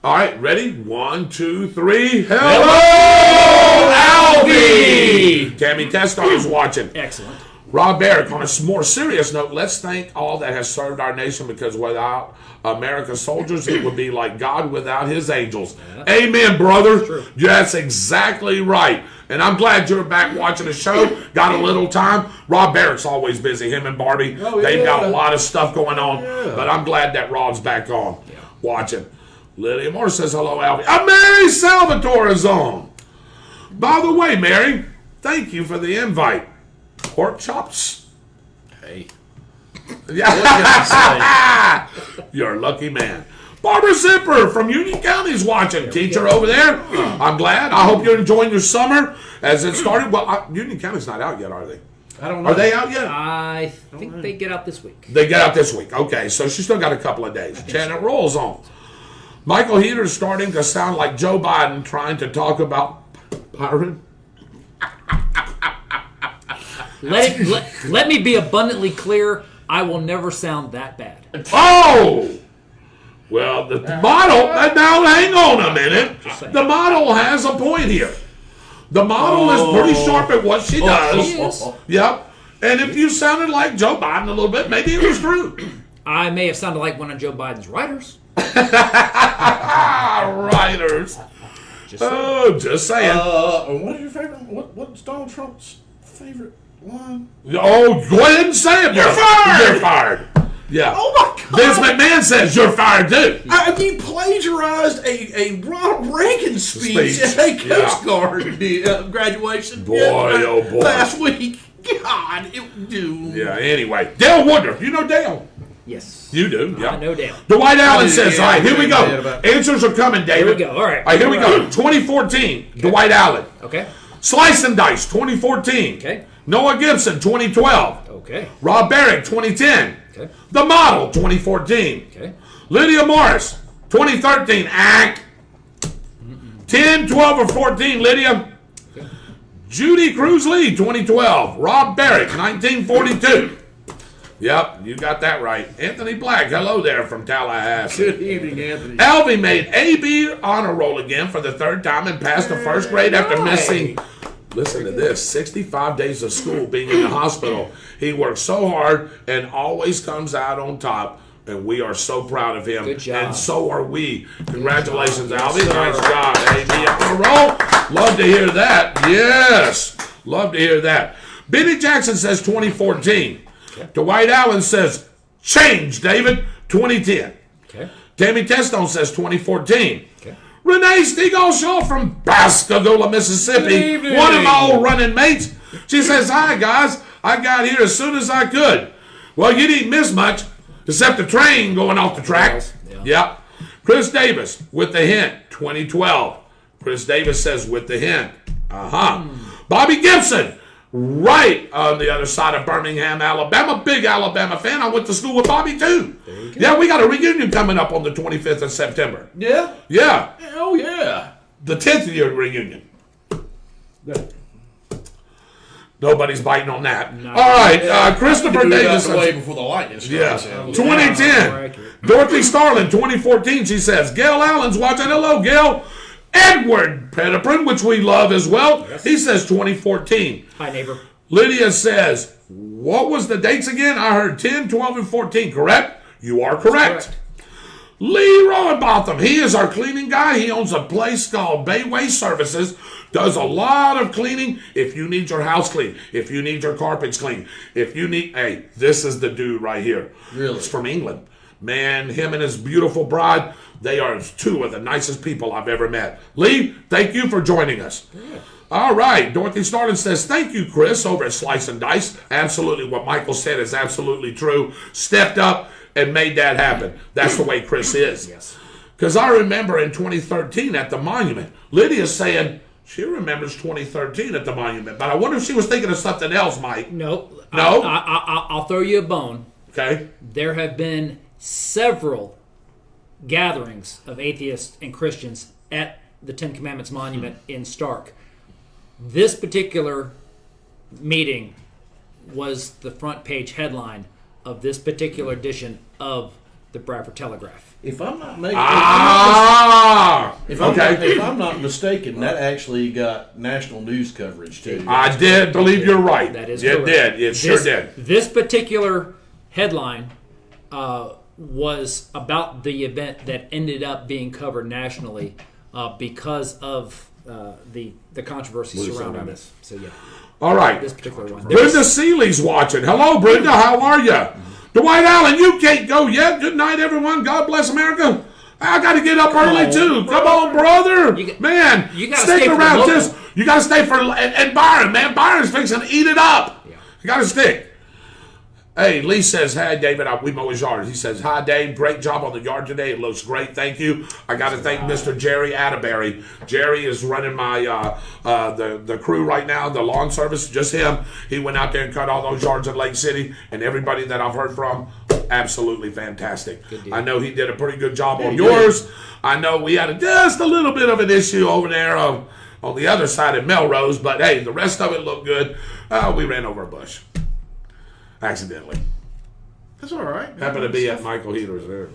All right, ready? 1, 2, 3. Hello, Alvy! Tammy Testar is watching. Excellent. Rob Barrick, on a more serious note, let's thank all that has served our nation, because without America's soldiers, it would be like God without his angels. Yeah. Amen, brother. True. That's exactly right. And I'm glad you're back watching the show. Got a little time. Rob Barrick's always busy, him and Barbie. Oh, yeah. They've got a lot of stuff going on. Yeah. But I'm glad that Rob's back on watching. Lydia Moore says, hello, Alvy. Mary Salvatore is on. By the way, Mary, thank you for the invite. Pork chops. Hey. Yeah. You're a lucky man. Barbara Zipper from Union County is watching. Teacher over there. I'm glad. I hope you're enjoying your summer as it started. Well, Union County's not out yet, are they? I don't know. Are they out yet? I think they get out this week. They get out this week. Okay, so she's still got a couple of days. Janet Rolls on. Michael Heater is starting to sound like Joe Biden trying to talk about Byron. Let me be abundantly clear. I will never sound that bad. Oh! Well, the model, now hang on a minute. The model has a point here. The model is pretty sharp at what she does. She is. Yep. And if you sounded like Joe Biden a little bit, maybe it was true. I may have sounded like one of Joe Biden's writers. Writers. Just saying. What is your favorite? What's Donald Trump's favorite line? Oh, go ahead and say it. You're fired. You're fired. Yeah. Oh my God! Vince McMahon says you're fired too. You plagiarized a Ronald Reagan speech at a Coast Guard graduation. Boy, boy. Last week. God, Yeah. Anyway, Dale Woodruff. You know Dale. Yes. You do. Yeah. I know Dale. Dwight Allen says, yeah, all right, here we go. about- Answers are coming, David. Here we go. All right. All right, here we go. 2014, Dwight Allen. Okay. Slice and Dice, 2014. Okay. Noah Gibson, 2012. Okay. Rob Barrick, 2010. Okay. The Model, 2014. Okay. Lydia Morris, 2013. 10, 12, or 14, Lydia. Okay. Judy Cruz Lee, 2012. Rob Barrick, 1942. Yep, you got that right. Anthony Black, hello there from Tallahassee. Good evening, Anthony. Alvy made AB honor roll again for the third time and passed the first grade after missing, listen to this, 65 days of school being in the hospital. He works so hard and always comes out on top, and we are so proud of him. Good job. And so are we. Congratulations, Alvy. Nice job. AB honor roll. Love to hear that. Yes. Love to hear that. Benny Jackson says 2014. Dwight Allen says, change, David, 2010. Okay. Tammy Testone says 2014. Okay. Renee Stegall-Shaw from Pascagoula, Mississippi, Good evening. one of my old running mates. She says, hi, guys. I got here as soon as I could. Well, you didn't miss much, except the train going off the track. Yeah. Yep. Chris Davis with the hint, 2012. Chris Davis says with the hint. Bobby Gibson. Right on the other side of Birmingham, Alabama. Big Alabama fan. I went to school with Bobby, too. Yeah, we got a reunion coming up on the 25th of September. Yeah? Yeah. Oh, yeah. The 10th year reunion. Nobody's biting on that. No. All right, Christopher Davis. Way before the lightning strikes. Yeah. Yeah. 2010. Dorothy Starlin, 2014. She says, Gail Allen's watching. Hello, Gail. Edward Petiprin, which we love as well. Yes. He says 2014. Hi, neighbor. Lydia says, what was the dates again? I heard 10, 12, and 14, correct? You are correct. Lee Rowenbotham, he is our cleaning guy. He owns a place called Bayway Services, does a lot of cleaning. If you need your house cleaned, if you need your carpets cleaned, if you need, hey, this is the dude right here. Really? It's from England. Man, him and his beautiful bride, they are two of the nicest people I've ever met. Lee, thank you for joining us. All right. Dorothy Starlin says, thank you, Chris, over at Slice and Dice. Absolutely. What Michael said is absolutely true. Stepped up and made that happen. That's the way Chris is. Yes. Because I remember in 2013 at the Monument, Lydia's saying she remembers 2013 at the Monument. But I wonder if she was thinking of something else, Mike. No. No? I'll throw you a bone. Okay. There have been several gatherings of atheists and Christians at the Ten Commandments Monument in Stark. This particular meeting was the front page headline of this particular edition of the Bradford Telegraph. If I'm not making, Okay. if I'm not mistaken, that actually got national news coverage too. I did believe you're right. That is It correct. did. It sure did. This particular headline was about the event that ended up being covered nationally because of the controversy surrounding this. So yeah, All right. this particular one. Brenda Seeley's watching. Hello, Brenda. How are you? Dwight Allen, you can't go yet. Good night, everyone. God bless America. I got to get up early, too. Come on, brother. Man, you gotta stick stay for around. local. You got to stay for... And Byron, man. Byron's fixing to eat it up. Yeah. You got to stick. Hey, Lee says, hi, David. We mow his yard. He says, hi, Dave. Great job on the yard today. It looks great. Thank you. I got to thank Mr. Jerry Atterbury. Jerry is running my the crew right now, the lawn service, just him. He went out there and cut all those yards in Lake City, and everybody that I've heard from, absolutely fantastic. I know he did a pretty good job on yours. I know we had just a little bit of an issue over there on the other side of Melrose, but hey, the rest of it looked good. We ran over a bush. Accidentally. That's all right. Happened to be at Michael Heater's there.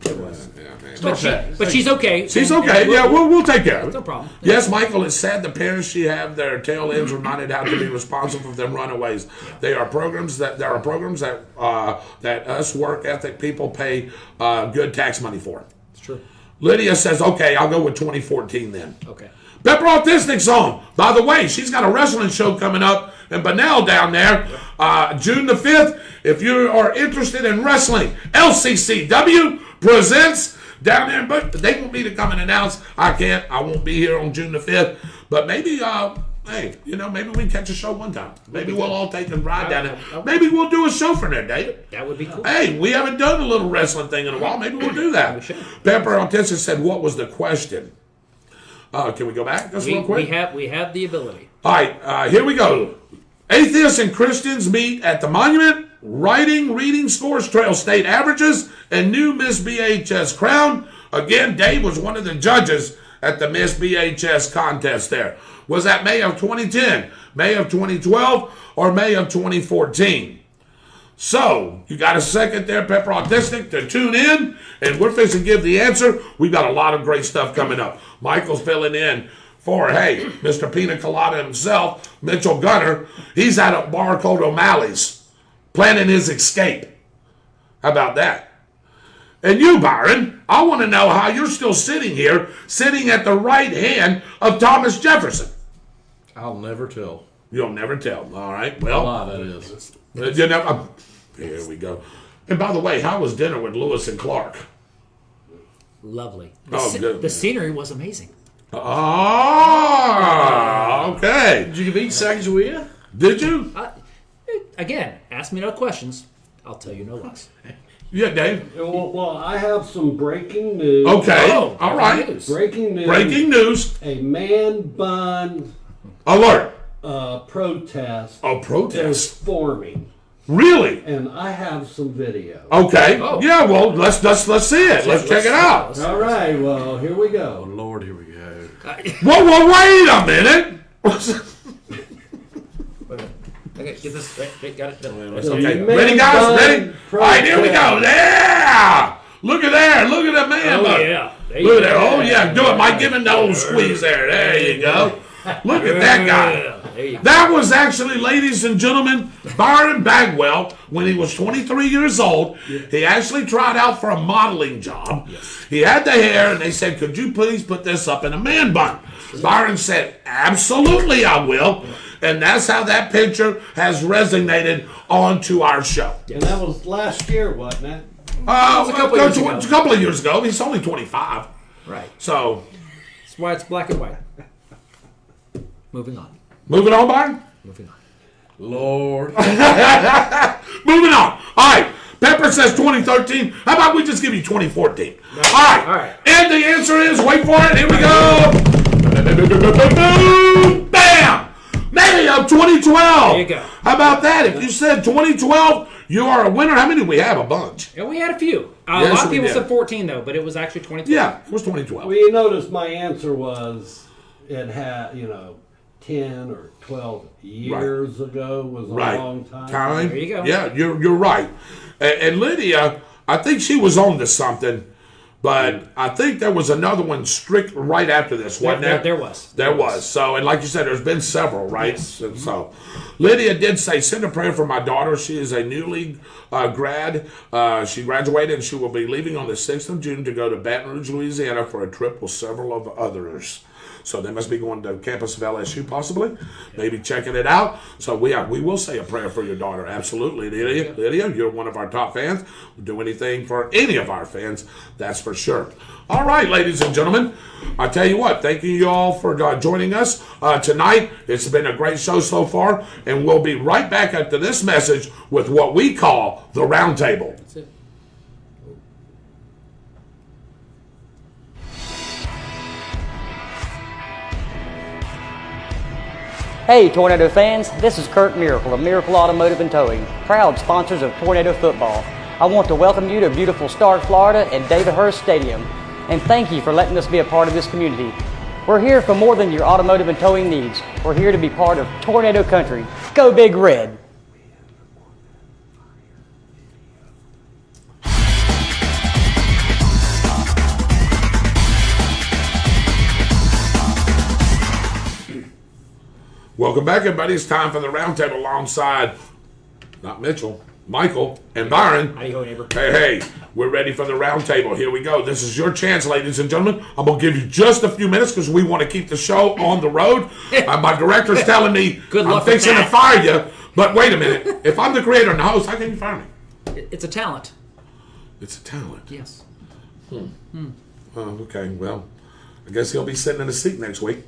Yeah, man. But she's okay. She's okay. Yeah, we'll take care of it. No problem. Yes, Michael, it's sad the parents should have their tail ends reminded how to be responsible for them runaways. There are programs that that us work ethic people pay good tax money for. It's true. Lydia says, okay, I'll go with 2014 then. Okay. Pepper Autistic's on. By the way, she's got a wrestling show coming up in Bunnell down there, June the 5th. If you are interested in wrestling, LCCW presents down there. But they want me to come and announce. I can't. I won't be here on June the 5th. But maybe, hey, maybe we can catch a show one time. Maybe we'll all take a ride down there. Maybe we'll do a show for there, David. That would be cool. Hey, we haven't done a little wrestling thing in a while. Maybe we'll do that. Pepper Autistic said, what was the question? Can we go back just real quick? We have the ability. All right, here we go. Atheists and Christians meet at the Monument. Reading scores trail state averages and new Miss BHS crown. Again, Dave was one of the judges at the Miss BHS contest there. Was that May of 2010, May of 2012, or May of 2014? So, you got a second there, Pepper Autistic, to tune in, and we're fixing to give the answer. We've got a lot of great stuff coming up. Michael's filling in for, hey, Mr. Pina Colada himself, Mitchell Gunner. He's at a bar called O'Malley's, planning his escape. How about that? And you, Byron, I want to know how you're still sitting here, sitting at the right hand of Thomas Jefferson. I'll never tell. You'll never tell. All right, well. Why that is. Here we go. And by the way, how was dinner with Lewis and Clark? Lovely. Good. The scenery was amazing. Oh, okay. Did you beat Sacagawea? Did you? Again, ask me no questions. I'll tell you no less. Yeah, Dave. Well, I have some breaking news. Okay. All right. Breaking news. Breaking news. A man bun Alert. protest Oh, is protest. forming, Really? and I have some video. Okay. Oh. Yeah. Well, let's see it. Let's check it out. All right. Well, here we Oh, go. Lord, here we go. Whoa, wait a minute. Okay, get this. Got it. Okay. Man Ready, guys? bun Ready? All right, here we go. Yeah. Look at there. Look at that man. Oh bun. yeah. Look at that. Oh, yeah. Do it, Mike. Give him the old squeeze there. There you go. Look at that guy. There you go. That was actually, ladies and gentlemen, Byron Bagwell, when he was 23 years old. He actually tried out for a modeling job. He had the hair, and they said, could you please put this up in a man bun? Byron said, absolutely, I will. And that's how that picture has resonated onto our show. And that was last year, wasn't it? A couple years ago. A couple of years ago. He's only 25. Right. So, That's why it's black and white. Moving on. Moving on, Byron? Moving on. Lord. Moving on. All right. Pepper says 2013. How about we just give you 2014? All right. And the answer is, wait for it. Here we go. Bam! May of 2012. There you go. How about that? If you said 2012, you are a winner. How many do we have? A bunch. Yeah, we had a few. Yes, a lot of we people did. said 14 though, but it was actually 2012. Yeah, it was 2012. Well, you notice my answer was it had, 10 or 12 years ago was a long time. There you go. Yeah, you're right. And Lydia, I think she was on to something, but I think there was another one strict right after this, wasn't there? There was. There was. So, and like you said, there's been several, right? Yes. And so, Lydia did say, send a prayer for my daughter. She is a newly grad. She graduated and she will be leaving on the 6th of June to go to Baton Rouge, Louisiana for a trip with several of others. So they must be going to campus of LSU, possibly. Maybe checking it out. So we will say a prayer for your daughter. Absolutely, Lydia. Lydia, you're one of our top fans. We'll do anything for any of our fans, that's for sure. All right, ladies and gentlemen. I tell you what, thank you all for joining us tonight. It's been a great show so far, and we'll be right back after this message with what we call the Roundtable. That's it. Hey Tornado fans, this is Kurt Miracle of Miracle Automotive and Towing, proud sponsors of Tornado Football. I want to welcome you to beautiful Stark, Florida at David Hurst Stadium, and thank you for letting us be a part of this community. We're here for more than your automotive and towing needs. We're here to be part of Tornado Country. Go Big Red! Welcome back, everybody. It's time for the Roundtable alongside, not Mitchell, Michael, and Byron. Howdy ho, neighbor. Hey, we're ready for the Roundtable. Here we go. This is your chance, ladies and gentlemen. I'm going to give you just a few minutes because we want to keep the show on the road. My director's telling me Good luck I'm fixing with to that. fire you. But wait a minute. If I'm the creator and the host, how can you fire me? It's a talent. It's a talent. Yes. Oh, okay. Well, I guess he'll be sitting in the seat next week.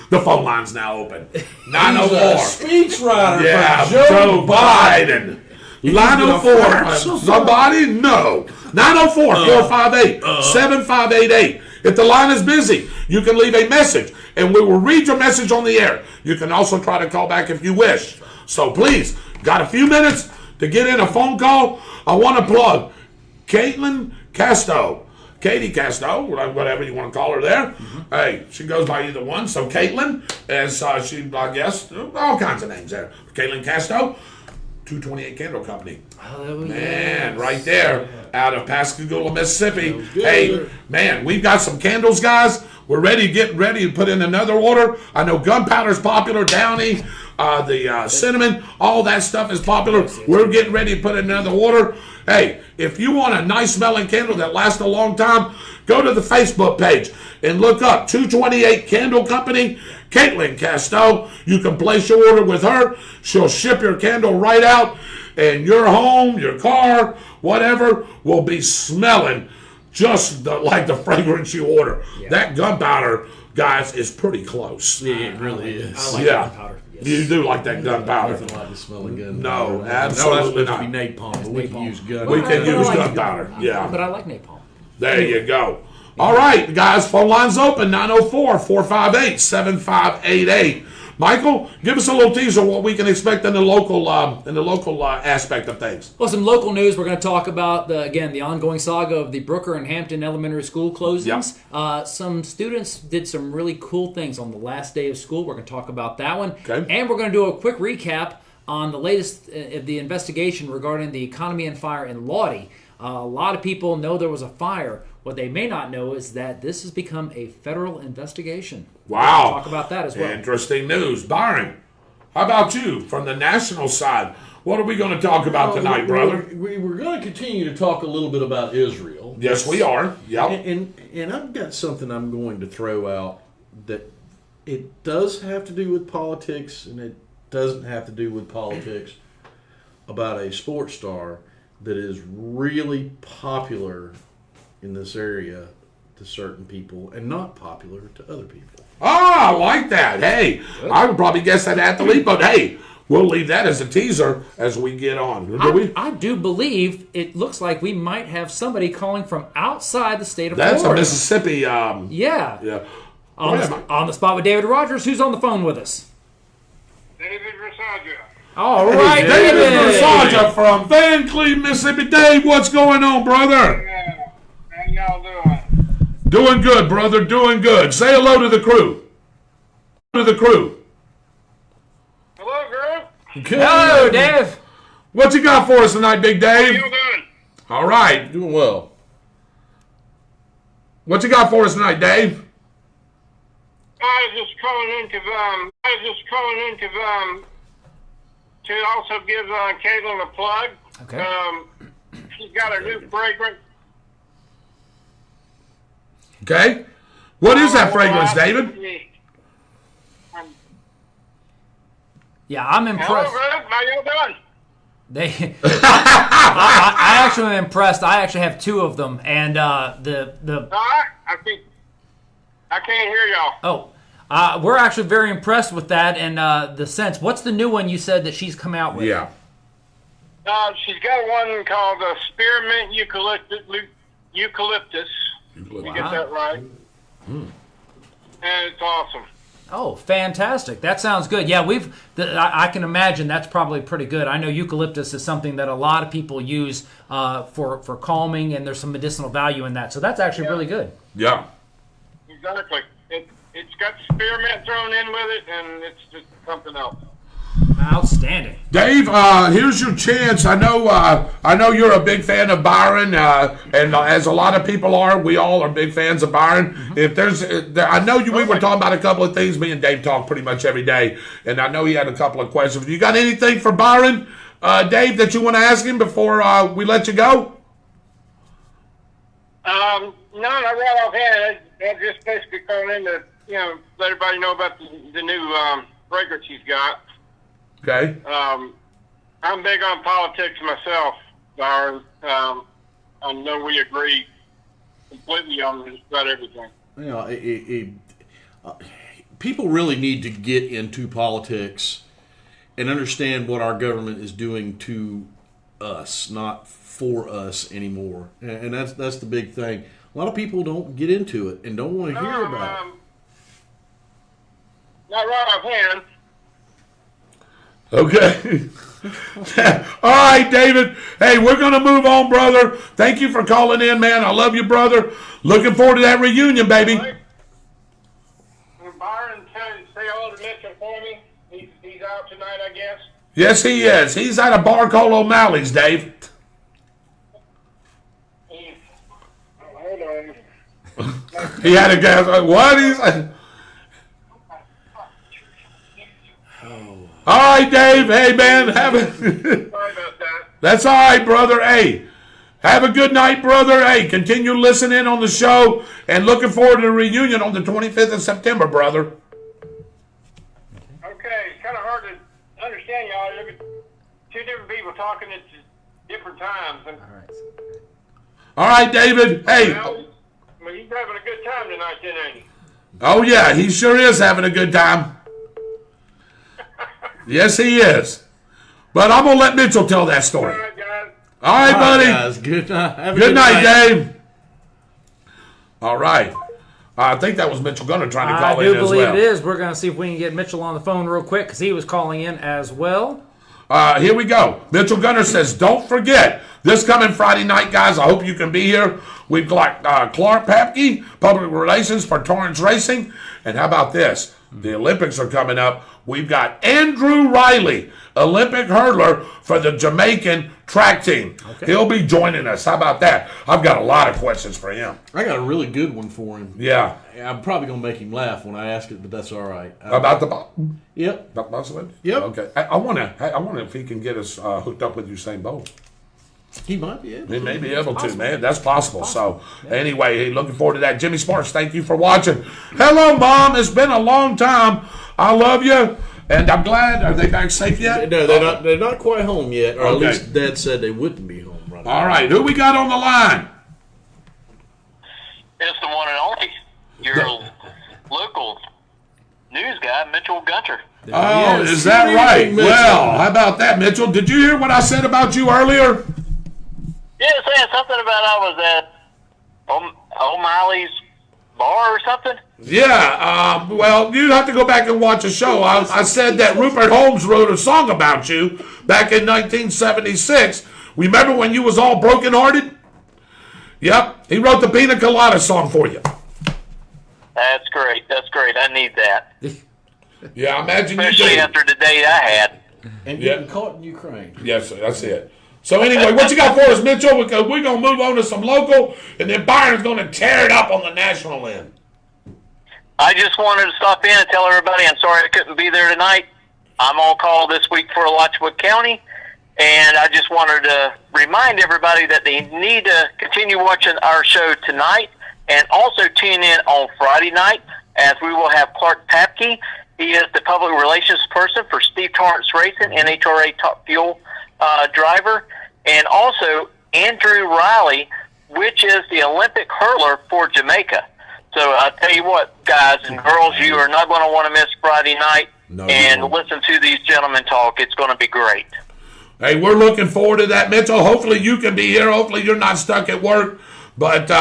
The phone line's now open. 904. Speechwriter Yeah, for Joe Biden. 904. Somebody? No. 904-458-7588. If the line is busy, you can leave a message, and we will read your message on the air. You can also try to call back if you wish. So please, got a few minutes to get in a phone call. I want to plug Caitlin Casto. Katie Casto, whatever you want to call her there. Hey, she goes by either one. So Caitlin, as she, I guess, all kinds of names there. Caitlin Casto, 228 Candle Company. Oh, Man, right there, out of Pascagoula, Mississippi. Hey, man, we've got some candles, guys. We're ready to put in another order. I know gunpowder's popular, Downy, the cinnamon, all that stuff is popular. We're getting ready to put in another order. Hey, if you want a nice smelling candle that lasts a long time, go to the Facebook page and look up 228 Candle Company, Caitlin Casto. You can place your order with her. She'll ship your candle right out, and your home, your car, whatever, will be smelling just like the fragrance you order. Yeah. That gunpowder, guys, is pretty close. Yeah, it really is. I like Yeah. gunpowder. Yes. You do like that gunpowder. Nothing like the smell of gun. No, I absolutely know that's not. supposed to be napalm, but we can napalm. use gun. We can use like gunpowder. Yeah. But I like napalm. There you go. All right, guys, phone line's open, 904-458-7588. Michael, give us a little teaser what we can expect in the local aspect of things. Well, some local news. We're going to talk about, the ongoing saga of the Brooker and Hampton Elementary School closings. Some students did some really cool things on the last day of school. We're going to talk about that one. Okay. And we're going to do a quick recap on the latest of the investigation regarding the economy and fire in Lodi. A lot of people know there was a fire. What they may not know is that this has become a federal investigation. Wow. We're going to talk about that as well. Interesting news. Byron, how about you from the national side? What are we going to talk about tonight, brother? We're going to continue to talk a little bit about Israel. Yes, we are. Yep. And I've got something I'm going to throw out that it does have to do with politics, and it doesn't have to do with politics, about a sports star that is really popular in this area to certain people and not popular to other people. Ah, I like that. Hey, I would probably guess that athlete, but hey, we'll leave that as a teaser as we get on. Do we? I do believe it looks like we might have somebody calling from outside the state of That's Florida. a Mississippi. Yeah. Yeah. On the spot with David Rodgers. Who's on the phone with us? David Rodgers. All right, David Rodgers from Van Cleve, Mississippi. Dave, what's going on, brother? How y'all doing? Doing good, brother. Doing good. Say hello to the crew. To the crew. Hello, girl. Hello, Dave. What you got for us tonight, Big How Dave? you doing? All right. Doing well. What you got for us tonight, Dave? I was just calling in to also give Caitlin a plug. Okay. She's got a new fragrance. Okay. What is that fragrance, David? Yeah, I'm Hello, impressed. girl. How y'all doing? I actually am impressed. I actually have two of them, and I can't hear y'all. we're actually very impressed with that and the scents. What's the new one you said that she's come out with? Yeah. She's got one called Spearmint Eucalyptus. You get that right? And it's awesome. Oh, fantastic! That sounds good. Yeah, I can imagine that's probably pretty good. I know eucalyptus is something that a lot of people use for calming, and there's some medicinal value in that. So that's actually really good. Yeah. Exactly. It's got spearmint thrown in with it, and it's just something else. Outstanding. Dave, here's your chance. I know you're a big fan of Byron, and as a lot of people are, we all are big fans of Byron. Mm-hmm. If I know we were talking about a couple of things. Me and Dave talk pretty much every day, and I know he had a couple of questions. You got anything for Byron, Dave, that you want to ask him before we let you go? No, not right offhand. I just basically calling in to let everybody know about the new fragrance he's got. Okay. I'm big on politics myself, Byron. I know we agree completely on just about everything. People really need to get into politics and understand what our government is doing to us, not for us anymore. And that's the big thing. A lot of people don't get into it and don't want to hear about it. Not right offhand. Okay. All right, David. Hey, we're going to move on, brother. Thank you for calling in, man. I love you, brother. Looking forward to that reunion, baby. Byron, say hello to Mitchell for me. He's out tonight, I guess. Yes, he is. He's at a bar called O'Malley's, Dave. Hold on. He had a guy. What? He's all right, Dave. Hey, man. Sorry about that. That's all right, brother. Hey, have a good night, brother. Hey, continue listening on the show and looking forward to the reunion on the 25th of September, brother. Okay, it's kind of hard to understand y'all. Two different people talking at different times. All right, David. Hey. Well, he's having a good time tonight, then, ain't he? Oh, yeah, he sure is having a good time. Yes, he is. But I'm going to let Mitchell tell that story. All right, guys. All right, buddy. Guys, good night. Have a Good night, Dave. All right. I think that was Mitchell Gunner trying to call in as well. I do believe it is. We're going to see if we can get Mitchell on the phone real quick because he was calling in as well. Here we go. Mitchell Gunner says, don't forget, this coming Friday night, guys, I hope you can be here. We've got Clark Papke, Public Relations for Torrance Racing. And how about this? The Olympics are coming up. We've got Andrew Riley, Olympic hurdler for the Jamaican track team. Okay. He'll be joining us. How about that? I've got a lot of questions for him. I got a really good one for him. Yeah. I'm probably going to make him laugh when I ask it, but that's all right. About the Yep. About Muslim? Yep. Okay. I wonder if he can get us hooked up with Usain Bolt. He might be able to. He may be able to, man. That's possible. So, anyway, looking forward to that. Jimmy Sparks, thank you for watching. Hello, Mom. It's been a long time. I love you, and I'm glad. Are they back safe yet? No, they're not quite home yet, or at least Dad said they wouldn't be home right now. All right. Who we got on the line? It's the one and only. Your local news guy, Mitchell Gunter. Oh, Yes, is that good right? evening, Mitchell. Well, how about that, Mitchell? Did you hear what I said about you earlier? Yeah, saying something about I was at O'Malley's bar or something. Yeah, well, you'd have to go back and watch a show. I said that Rupert Holmes wrote a song about you back in 1976. Remember when you was all brokenhearted? Yep, he wrote the Pina Colada song for you. That's great. That's great. I need that, Yeah, I imagine you especially did. after the day I had. And Yeah. getting caught in Ukraine. Yes, sir, that's it. So anyway, what you got for us, Mitchell? Because we're going to move on to some local, and then Byron's going to tear it up on the national end. I just wanted to stop in and tell everybody I'm sorry I couldn't be there tonight. I'm on call this week for Alachua County, and I just wanted to remind everybody that they need to continue watching our show tonight and also tune in on Friday night as we will have Clark Papke. He is the public relations person for Steve Torrance Racing, NHRA Top Fuel driver, and also Andrew Riley, which is the Olympic hurler for Jamaica. So I tell you what, guys and girls, you are not going to want to miss Friday night and listen to these gentlemen talk. It's going to be great. Hey, we're looking forward to that, Mitchell. Hopefully you can be here. Hopefully you're not stuck at work. But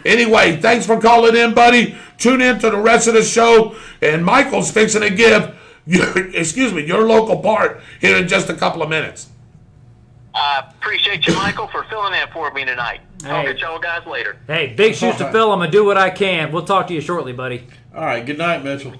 anyway, thanks for calling in, buddy. Tune in to the rest of the show. And Michael's fixing to give your local part here in just a couple of minutes. I appreciate you, Michael, for filling in for me tonight. I'll Hey. get y'all guys later. Hey, big shoes to fill. I'm going to do what I can. We'll talk to you shortly, buddy. All right. Good night, Mitchell.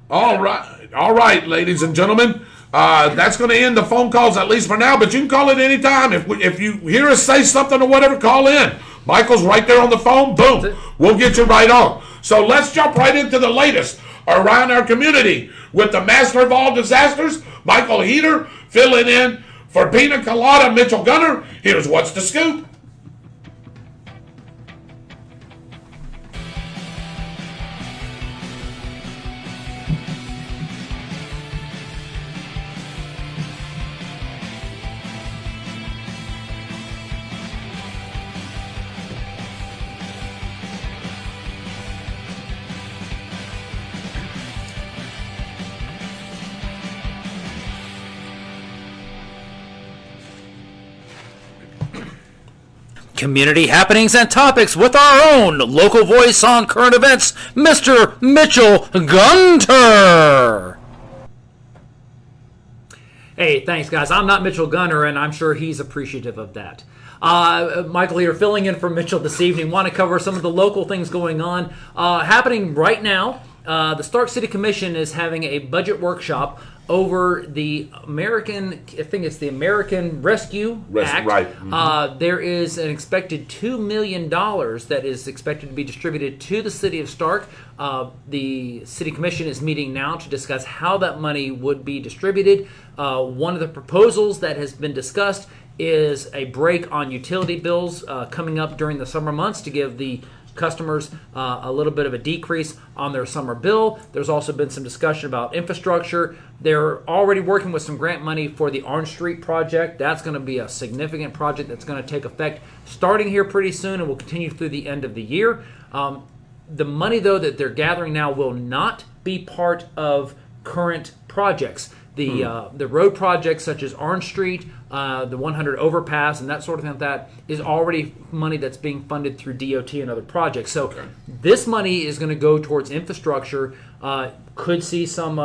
All right, ladies and gentlemen. That's going to end the phone calls, at least for now, but you can call it anytime. If you hear us say something or whatever, call in. Michael's right there on the phone. Boom. We'll get you right on. So let's jump right into the latest around our community with the master of all disasters, Michael Heater, filling in for Pina Colada, Mitchell Gunter. Here's what's the scoop. Community happenings and topics with our own local voice on current events, Mr. Mitchell Gunter. Hey, thanks, guys. I'm not Mitchell Gunter, and I'm sure he's appreciative of that. Michael here, filling in for Mitchell this evening. Want to cover some of the local things going on. Happening right now, the Stark City Commission is having a budget workshop over the American Rescue Act. Right. There is an expected $2 million that is expected to be distributed to the city of Stark. The city commission is meeting now to discuss how that money would be distributed. One of the proposals that has been discussed is a break on utility bills coming up during the summer months to give the customers a little bit of a decrease on their summer bill. There's also been some discussion about infrastructure. They're already working with some grant money for the Orange Street project. That's going to be a significant project that's going to take effect starting here pretty soon and will continue through the end of the year. The money, though, that they're gathering now will not be part of current projects. The road projects such as Orange Street, the 100 overpass, and that sort of thing like that is already money that's being funded through DOT and other projects. So this money is going to go towards infrastructure. Could see some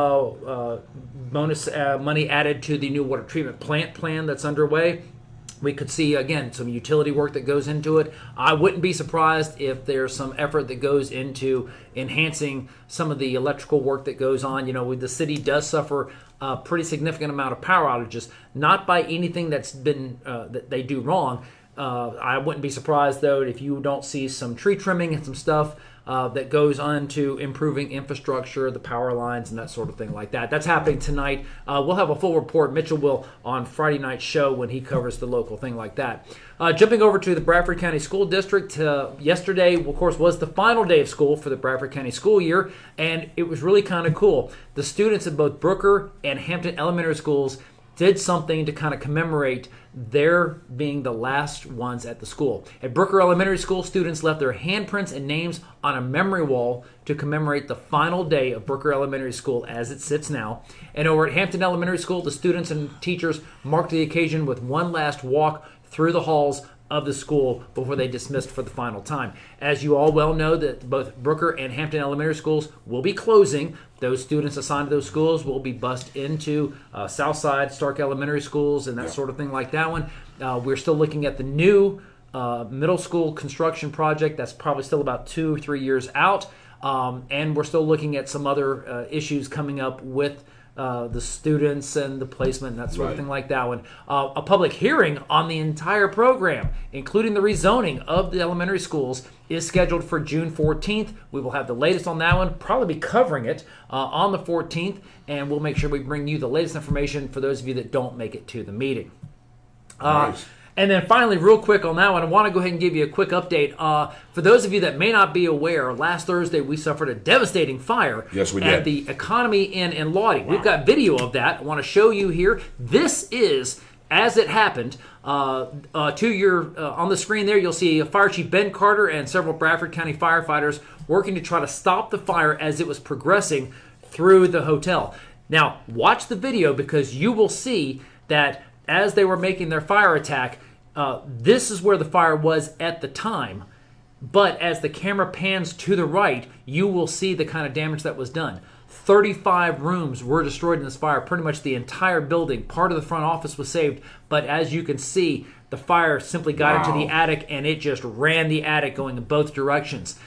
bonus money added to the new water treatment plant plan that's underway. We could see, again, some utility work that goes into it. I wouldn't be surprised if there's some effort that goes into enhancing some of the electrical work that goes on. You know, the city does suffer a pretty significant amount of power outages, not by anything that's been that they do wrong. I wouldn't be surprised, though, if you don't see some tree trimming and some stuff that goes on to improving infrastructure, the power lines, and that sort of thing like that. That's happening tonight. We'll have a full report. Mitchell will on Friday night's show when he covers the local thing like that. Jumping over to the Bradford County School District, yesterday, of course, was the final day of school for the Bradford County school year, and it was really kind of cool. The students at both Brooker and Hampton Elementary Schools did something to kind of commemorate their being the last ones at the school. At Brooker Elementary School, students left their handprints and names on a memory wall to commemorate the final day of Brooker Elementary School as it sits now. And over at Hampton Elementary School, the students and teachers marked the occasion with one last walk through the halls of the school before they dismissed for the final time. As you all well know, that both Brooker and Hampton Elementary Schools will be closing. Those students assigned to those schools will be bused into Southside, Stark Elementary Schools, and that sort of thing like that one. We're still looking at the new middle school construction project. That's probably still about 2 or 3 years out. And we're still looking at some other issues coming up with the students and the placement and that sort of thing like that one. A public hearing on the entire program, including the rezoning of the elementary schools, is scheduled for June 14th. We will have the latest on that one, probably be covering it on the 14th, and we'll make sure we bring you the latest information for those of you that don't make it to the meeting. Nice. And then finally, real quick on that one, I want to go ahead and give you a quick update. For those of you that may not be aware, last Thursday we suffered a devastating fire Yes, we at did. the Economy Inn in Lodi. We've got video of that. I want to show you here. This is as it happened. On the screen there, you'll see Fire Chief Ben Carter and several Bradford County firefighters working to try to stop the fire as it was progressing through the hotel. Now, watch the video because you will see that as they were making their fire attack, this is where the fire was at the time. But as the camera pans to the right, you will see the kind of damage that was done. 35 rooms were destroyed in this fire, pretty much the entire building. Part of the front office was saved, but as you can see, the fire simply got into the attic and it just ran the attic going in both directions.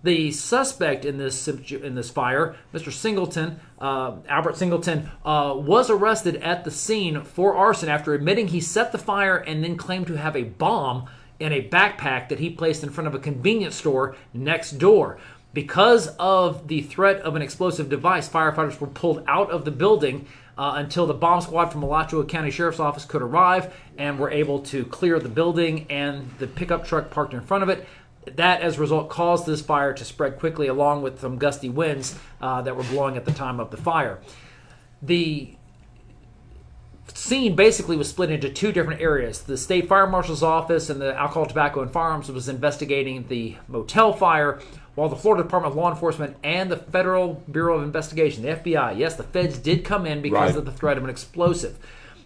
The suspect in this fire, Mr. Singleton, Albert Singleton, was arrested at the scene for arson after admitting he set the fire and then claimed to have a bomb in a backpack that he placed in front of a convenience store next door. Because of the threat of an explosive device, firefighters were pulled out of the building until the bomb squad from Alachua County Sheriff's Office could arrive and were able to clear the building and the pickup truck parked in front of it. That, as a result, caused this fire to spread quickly, along with some gusty winds that were blowing at the time of the fire. The scene basically was split into 2 different areas. The State Fire Marshal's Office and the Alcohol, Tobacco, and Firearms was investigating the motel fire, while the Florida Department of Law Enforcement and the Federal Bureau of Investigation, the FBI, yes, the feds did come in because of the threat of an explosive.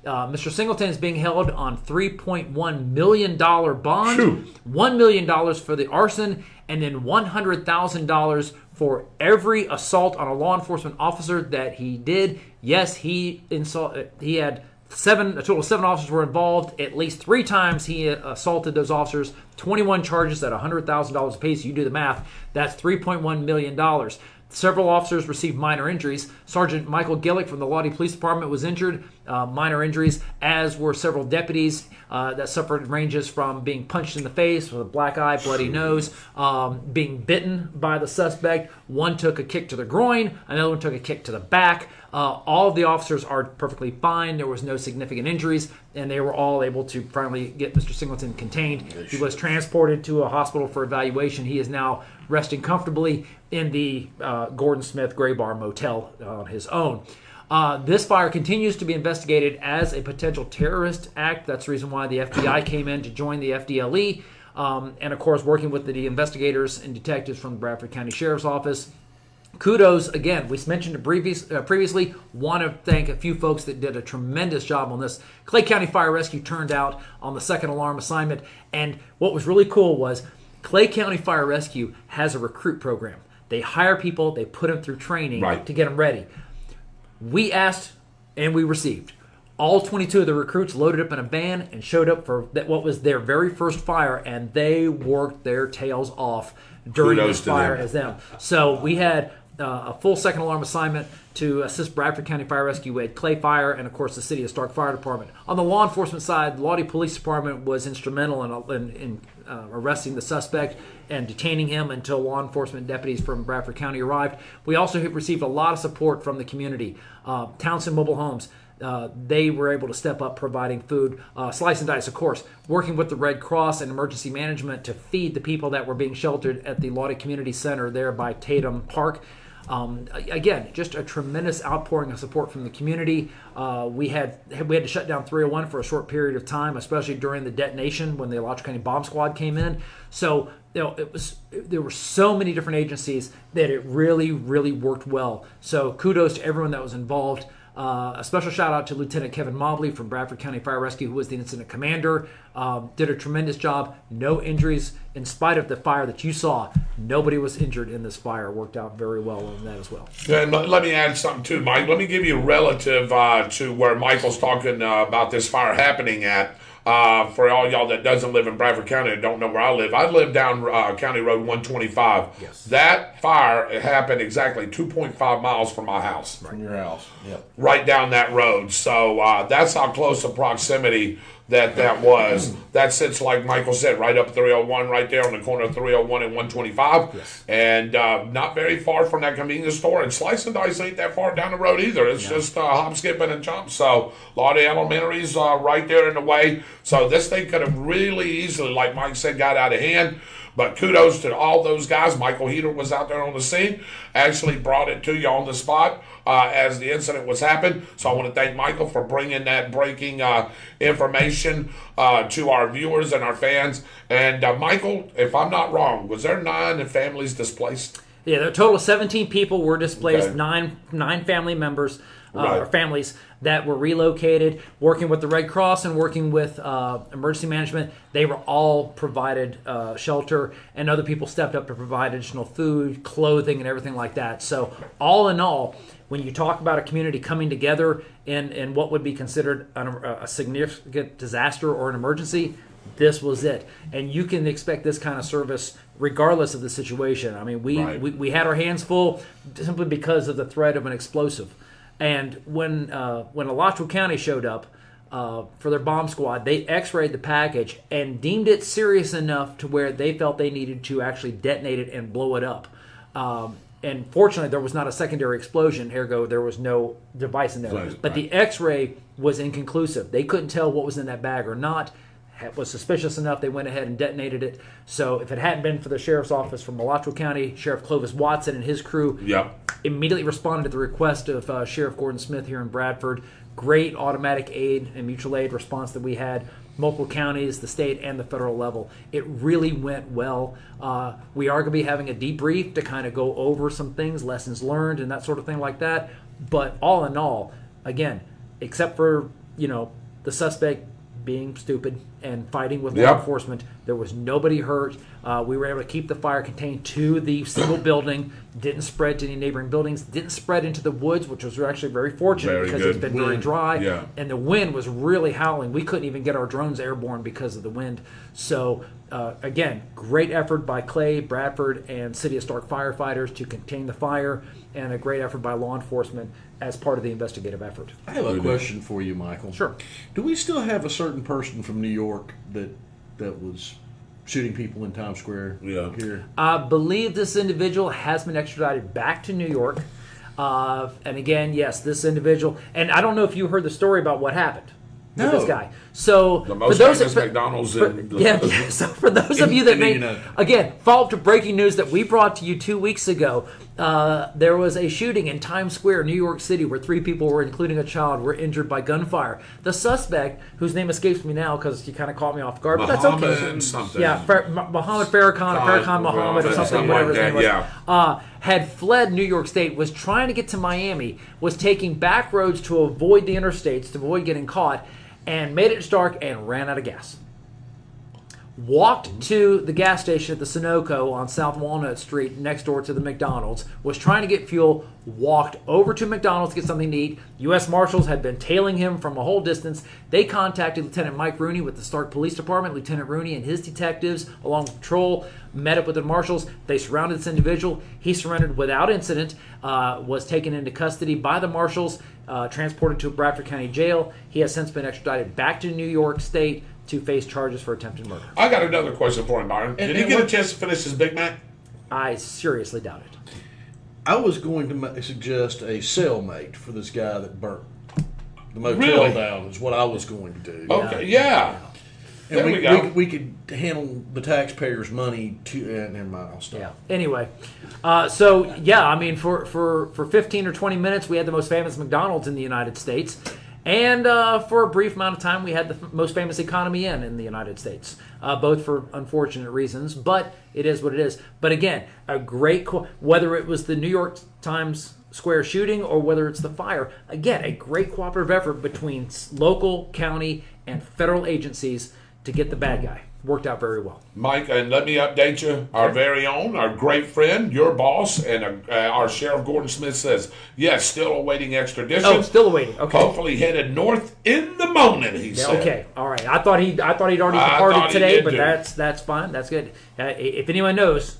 Mr. Singleton is being held on $3.1 million bond, $1 million for the arson, and then $100,000 for every assault on a law enforcement officer that he did. Yes, he had a total of 7 officers were involved. At least 3 times he assaulted those officers. 21 charges at $100,000 apiece. You do the math. That's $3.1 million. Several officers received minor injuries. Sergeant Michael Gillick from the Lodi Police Department was injured, minor injuries, as were several deputies that suffered ranges from being punched in the face with a black eye, bloody nose, being bitten by the suspect. One took a kick to the groin, another one took a kick to the back. All of the officers are perfectly fine. There was no significant injuries, and they were all able to finally get Mr. Singleton contained. He was transported to a hospital for evaluation. He is now resting comfortably in the Gordon Smith Gray Bar Motel on his own. This fire continues to be investigated as a potential terrorist act. That's the reason why the FBI came in to join the FDLE. And, of course, working with the investigators and detectives from the Bradford County Sheriff's Office. Kudos, again, we mentioned it previously. Want to thank a few folks that did a tremendous job on this. Clay County Fire Rescue turned out on the second alarm assignment. And what was really cool was Clay County Fire Rescue has a recruit program. They hire people, they put them through training to get them ready. We asked and we received. All 22 of the recruits loaded up in a van and showed up for what was their very first fire, and they worked their tails off during this fire as them. So we had a full second alarm assignment to assist Bradford County Fire Rescue. We had Clay Fire and, of course, the City of Stark Fire Department. On the law enforcement side, the Lodi Police Department was instrumental in arresting the suspect and detaining him until law enforcement deputies from Bradford County arrived. We also received a lot of support from the community. Townsend Mobile Homes, they were able to step up providing food. Slice and Dice, of course, working with the Red Cross and emergency management to feed the people that were being sheltered at the Lodi Community Center there by Tatum Park. Again, just a tremendous outpouring of support from the community. We had to shut down 301 for a short period of time, especially during the detonation when the Alachua County Bomb Squad came in. So there were so many different agencies that it really, really worked well. So kudos to everyone that was involved. A special shout out to Lieutenant Kevin Mobley from Bradford County Fire Rescue, who was the incident commander. Did a tremendous job. No injuries. In spite of the fire that you saw, nobody was injured in this fire. Worked out very well on that as well. And let me add something too, Mike. Let me give you a relative to where Michael's talking about this fire happening at. For all y'all that doesn't live in Bradford County and don't know where I live down County Road 125. Yes. That fire happened exactly 2.5 miles from my house. From your house. Yep. Right down that road. So that's how close a proximity that was. That sits, like Michael said, right up 301 right there on the corner of 301 and 125. Yes. And not very far from that convenience store. And Slice and Dice ain't that far down the road either. It's just hop, skipping, and jump. So a lot of elementaries right there in the way. So this thing could have really easily, like Mike said, got out of hand. But kudos to all those guys. Michael Heater was out there on the scene, actually brought it to you on the spot as the incident was happening. So I want to thank Michael for bringing that breaking information to our viewers and our fans. And Michael, if I'm not wrong, was there 9 families displaced? Yeah, there are a total of 17 people were displaced, Okay. nine family members Right. or families that were relocated, working with the Red Cross and working with emergency management. They were all provided shelter, and other people stepped up to provide additional food, clothing, and everything like that. So all in all, when you talk about a community coming together in what would be considered a significant disaster or an emergency, this was it. And you can expect this kind of service regardless of the situation. I mean, we had our hands full simply because of the threat of an explosive. And when Alachua County showed up for their bomb squad, they x-rayed the package and deemed it serious enough to where they felt they needed to actually detonate it and blow it up. And fortunately, there was not a secondary explosion. Ergo, there was no device in there. But the x-ray was inconclusive. They couldn't tell what was in that bag or not. Was suspicious enough, they went ahead and detonated it. So if it hadn't been for the sheriff's office from Alachua County, Sheriff Clovis Watson and his crew immediately responded to the request of Sheriff Gordon Smith here in Bradford. Great automatic aid and mutual aid response that we had. Multiple counties, the state, and the federal level. It really went well. We are going to be having a debrief to kind of go over some things, lessons learned, and that sort of thing like that. But all in all, again, except for, the suspect being stupid and fighting with law enforcement, there was nobody hurt. We were able to keep the fire contained to the single building, didn't spread to any neighboring buildings, didn't spread into the woods, which was actually very fortunate because it's been very dry, and the wind was really howling. We couldn't even get our drones airborne because of the wind. So again, great effort by Clay, Bradford, and City of Stark firefighters to contain the fire, and a great effort by law enforcement as part of the investigative effort. I have a question for you, Michael. Sure. Do we still have a certain person from New York that was shooting people in Times Square here? I believe this individual has been extradited back to New York. And again, yes, this individual, and I don't know if you heard the story about what happened with this guy. So The most for those famous McDonald's in the... yeah, so for those of you that may, again, follow up to breaking news that we brought to you 2 weeks ago, there was a shooting in Times Square, New York City, where 3 people were, including a child, were injured by gunfire. The suspect, whose name escapes me now because you kind of caught me off guard, but that's okay. Something. Yeah, Mohammed Farrakhan Mohammed or something, whatever his name was. Had fled New York State, was trying to get to Miami, was taking back roads to avoid the interstates, to avoid getting caught, and made it Stark and ran out of gas. Walked to the gas station at the Sunoco on South Walnut Street next door to the McDonald's, was trying to get fuel, walked over to McDonald's to get something to eat. U.S. Marshals had been tailing him from a whole distance. They contacted Lieutenant Mike Rooney with the Stark Police Department. Lieutenant Rooney and his detectives, along with patrol, met up with the marshals. They surrounded this individual. He surrendered without incident, was taken into custody by the marshals, transported to Bradford County Jail. He has since been extradited back to New York State to face charges for attempted murder. I got another question for him, Byron. Did he get a chance to finish his Big Mac? I seriously doubt it. I was going to suggest a cellmate for this guy that burnt the motel down is what I was going to do. Okay, yeah. And There we go. we could handle the taxpayers' money to. Never mind, I'll stop. Yeah. Anyway, so yeah, I mean, for 15 or 20 minutes, we had the most famous McDonald's in the United States, and for a brief amount of time, we had the most famous Economy Inn in the United States. Both for unfortunate reasons, but it is what it is. But again, a great whether it was the New York Times Square shooting or whether it's the fire, again, a great cooperative effort between local, county, and federal agencies to get the bad guy. Worked out very well. Mike, and let me update you. Our very own, our great friend, your boss, and our Sheriff Gordon Smith says, yes, still awaiting extradition. Oh, still awaiting. Okay. Hopefully headed north in the morning, he said. Okay, all right. I thought he'd already departed today, but that's fine. That's good. If anyone knows,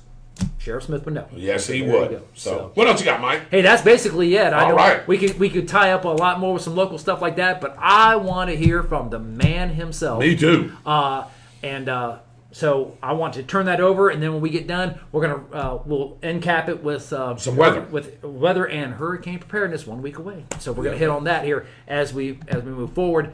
Sheriff Smith would know. Yes, he There would. you go. So, what else you got, Mike? Hey, that's basically it. All right. We could tie up a lot more with some local stuff like that, but I want to hear from the man himself. Me too. So I want to turn that over, and then when we get done, we'll end cap it with some weather, and hurricane preparedness 1 week away. So we're gonna hit on that here as we move forward.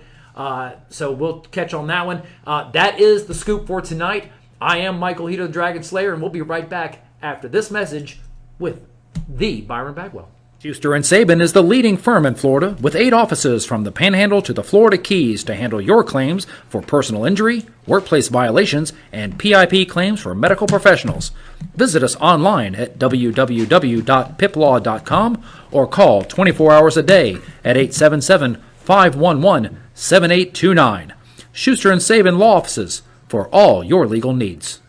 So we'll catch on that one. That is the scoop for tonight. I am Michael Hito, the Dragon Slayer, and we'll be right back after this message with the Byron Bagwell. Schuster and Sabin is the leading firm in Florida with 8 offices from the Panhandle to the Florida Keys to handle your claims for personal injury, workplace violations, and PIP claims for medical professionals. Visit us online at www.piplaw.com or call 24 hours a day at 877-511-7829. Schuster and Sabin Law Offices for all your legal needs.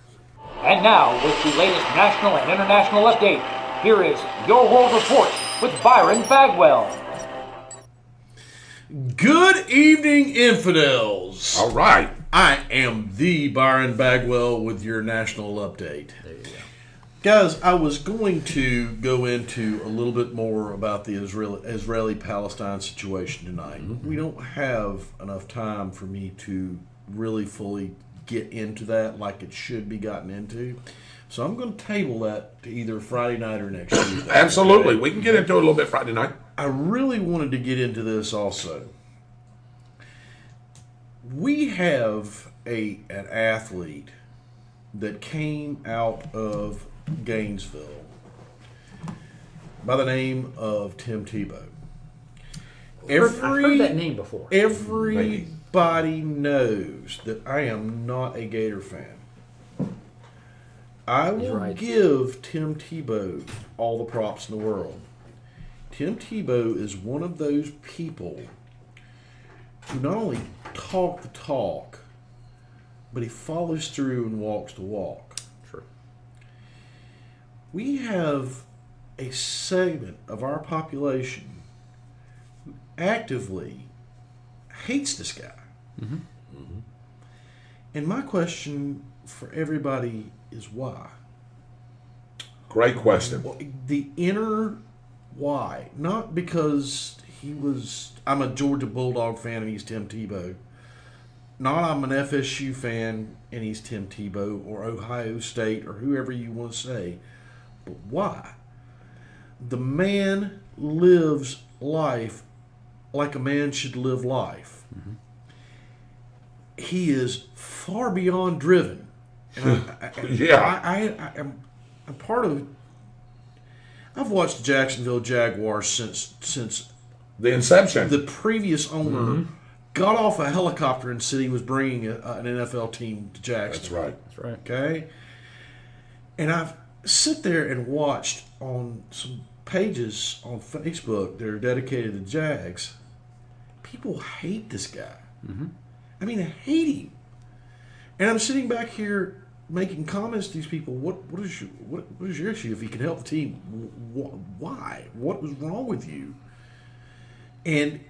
And now, with the latest national and international update, here is your World Report with Byron Bagwell. Good evening, infidels. All right. I am the Byron Bagwell with your national update. There you go. Guys, I was going to go into a little bit more about the Israeli-Palestine situation tonight. Mm-hmm. We don't have enough time for me to really fully get into that like it should be gotten into. So I'm going to table that to either Friday night or next Tuesday. Absolutely. Okay? We can get into it a little bit Friday night. I really wanted to get into this also. We have an athlete that came out of Gainesville by the name of Tim Tebow. I've heard that name before. Everybody knows that I am not a Gator fan. I will give Tim Tebow all the props in the world. Tim Tebow is one of those people who not only talk the talk, but he follows through and walks the walk. True. We have a segment of our population who actively hates this guy. Mm-hmm. Mm-hmm. And my question for everybody is why? Great question. The inner why. Not because I'm a Georgia Bulldog fan and he's Tim Tebow. Not I'm an FSU fan and he's Tim Tebow, or Ohio State, or whoever you want to say. But why? The man lives life like a man should live life. Mm-hmm. He is far beyond driven. And I'm part of. I've watched the Jacksonville Jaguars since the inception. The previous owner got off a helicopter and said he was bringing an NFL team to Jacksonville. That's right. Okay. And I've sit there and watched on some pages on Facebook that are dedicated to Jags. People hate this guy. Mm-hmm. I mean, they hate him. And I'm sitting back here making comments to these people. What is your issue? If you can help the team, why? What was wrong with you? And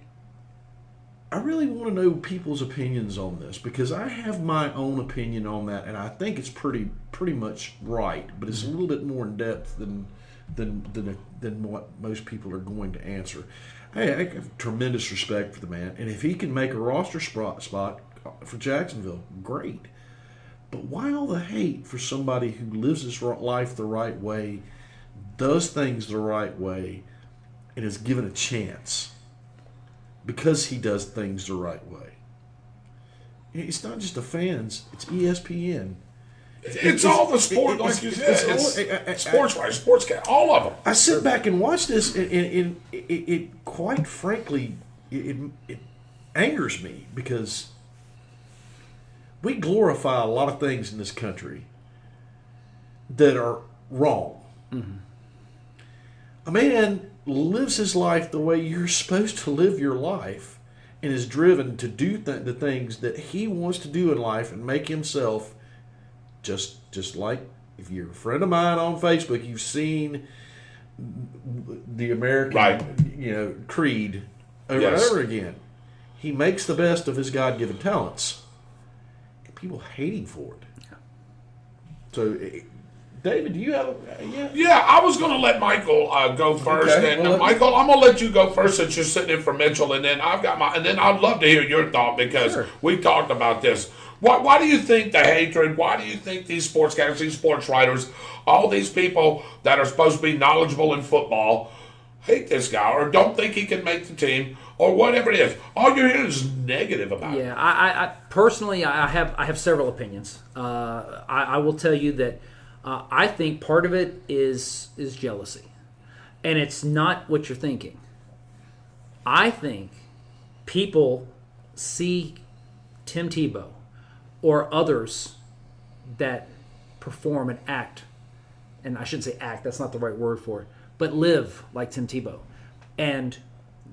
I really want to know people's opinions on this, because I have my own opinion on that, and I think it's pretty much right, but it's a little bit more in depth than what most people are going to answer. I have tremendous respect for the man, and if he can make a roster spot for Jacksonville, great. But why all the hate for somebody who lives his life the right way, does things the right way, and is given a chance because he does things the right way? it's not just the fans; it's ESPN. It's all the sport, like you said. It's sports writers, sportscast, all of them. I sit back and watch this, and it quite frankly, it angers me because we glorify a lot of things in this country that are wrong. Mm-hmm. A man lives his life the way you're supposed to live your life and is driven to do the things that he wants to do in life and make himself just like if you're a friend of mine on Facebook, you've seen the American creed over and over again. He makes the best of his God-given talents. And people hate him for it. So, David, do you have Yeah, I was going to let Michael go first. Okay. And Michael, I'm going to let you go first since you're sitting in for Mitchell, and then I'd love to hear your thought because we talked about this. Why do you think the hatred? Why do you think these sportscasters, these sports writers, all these people that are supposed to be knowledgeable in football hate this guy or don't think he can make the team or whatever it is? All you're hearing is negative about it. Yeah, I personally, I have several opinions. I will tell you that I think part of it is jealousy, and it's not what you're thinking. I think people see Tim Tebow or others that perform and act, and I shouldn't say act, that's not the right word for it, but live like Tim Tebow. And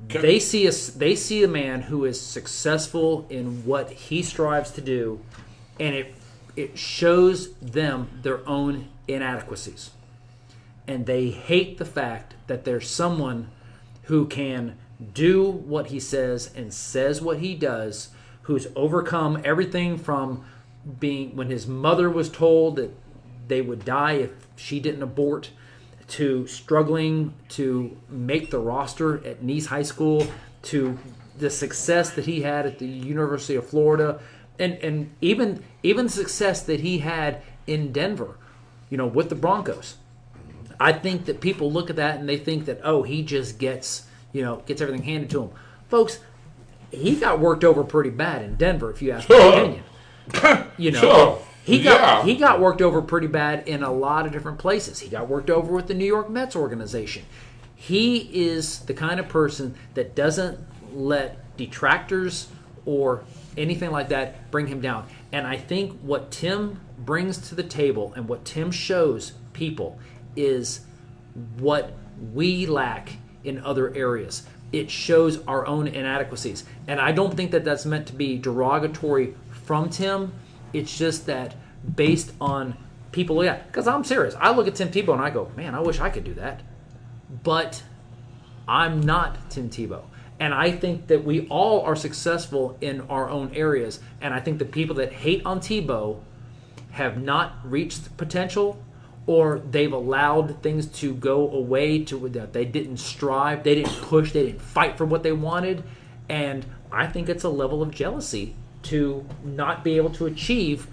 they see a man who is successful in what he strives to do, and it shows them their own inadequacies. And they hate the fact that there's someone who can do what he says and says what he does, who's overcome everything from being when his mother was told that they would die if she didn't abort, to struggling to make the roster at Nice High School, to the success that he had at the University of Florida, and even the success that he had in Denver, with the Broncos. I think that people look at that and they think that, he just gets everything handed to him. Folks, he got worked over pretty bad in Denver, if you ask my opinion. He got worked over pretty bad in a lot of different places. He got worked over with the New York Mets organization. He is the kind of person that doesn't let detractors or anything like that bring him down. And I think what Tim brings to the table and what Tim shows people is what we lack in other areas. It shows our own inadequacies. And I don't think that that's meant to be derogatory from Tim. It's just that based on people, because I'm serious. I look at Tim Tebow and I go, man, I wish I could do that. But I'm not Tim Tebow. And I think that we all are successful in our own areas. And I think the people that hate on Tebow have not reached potential, or they've allowed things to go away to that they didn't strive, they didn't push, they didn't fight for what they wanted. And I think it's a level of jealousy to not be able to achieve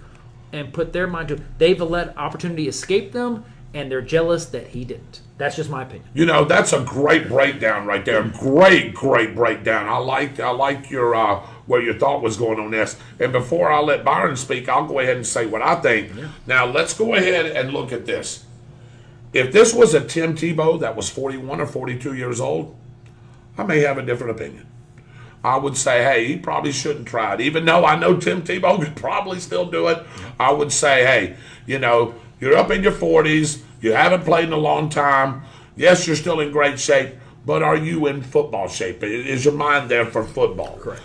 and put their mind to it. They've let opportunity escape them, and they're jealous that he didn't. That's just my opinion. That's a great breakdown right there. Great breakdown. I like your where your thought was going on this. And before I let Byron speak, I'll go ahead and say what I think. Yeah. Now let's go ahead and look at this. If this was a Tim Tebow that was 41 or 42 years old, I may have a different opinion. I would say, hey, he probably shouldn't try it. Even though I know Tim Tebow could probably still do it, I would say, hey, you're up in your 40s. You haven't played in a long time. Yes, you're still in great shape, but are you in football shape? Is your mind there for football? Correct.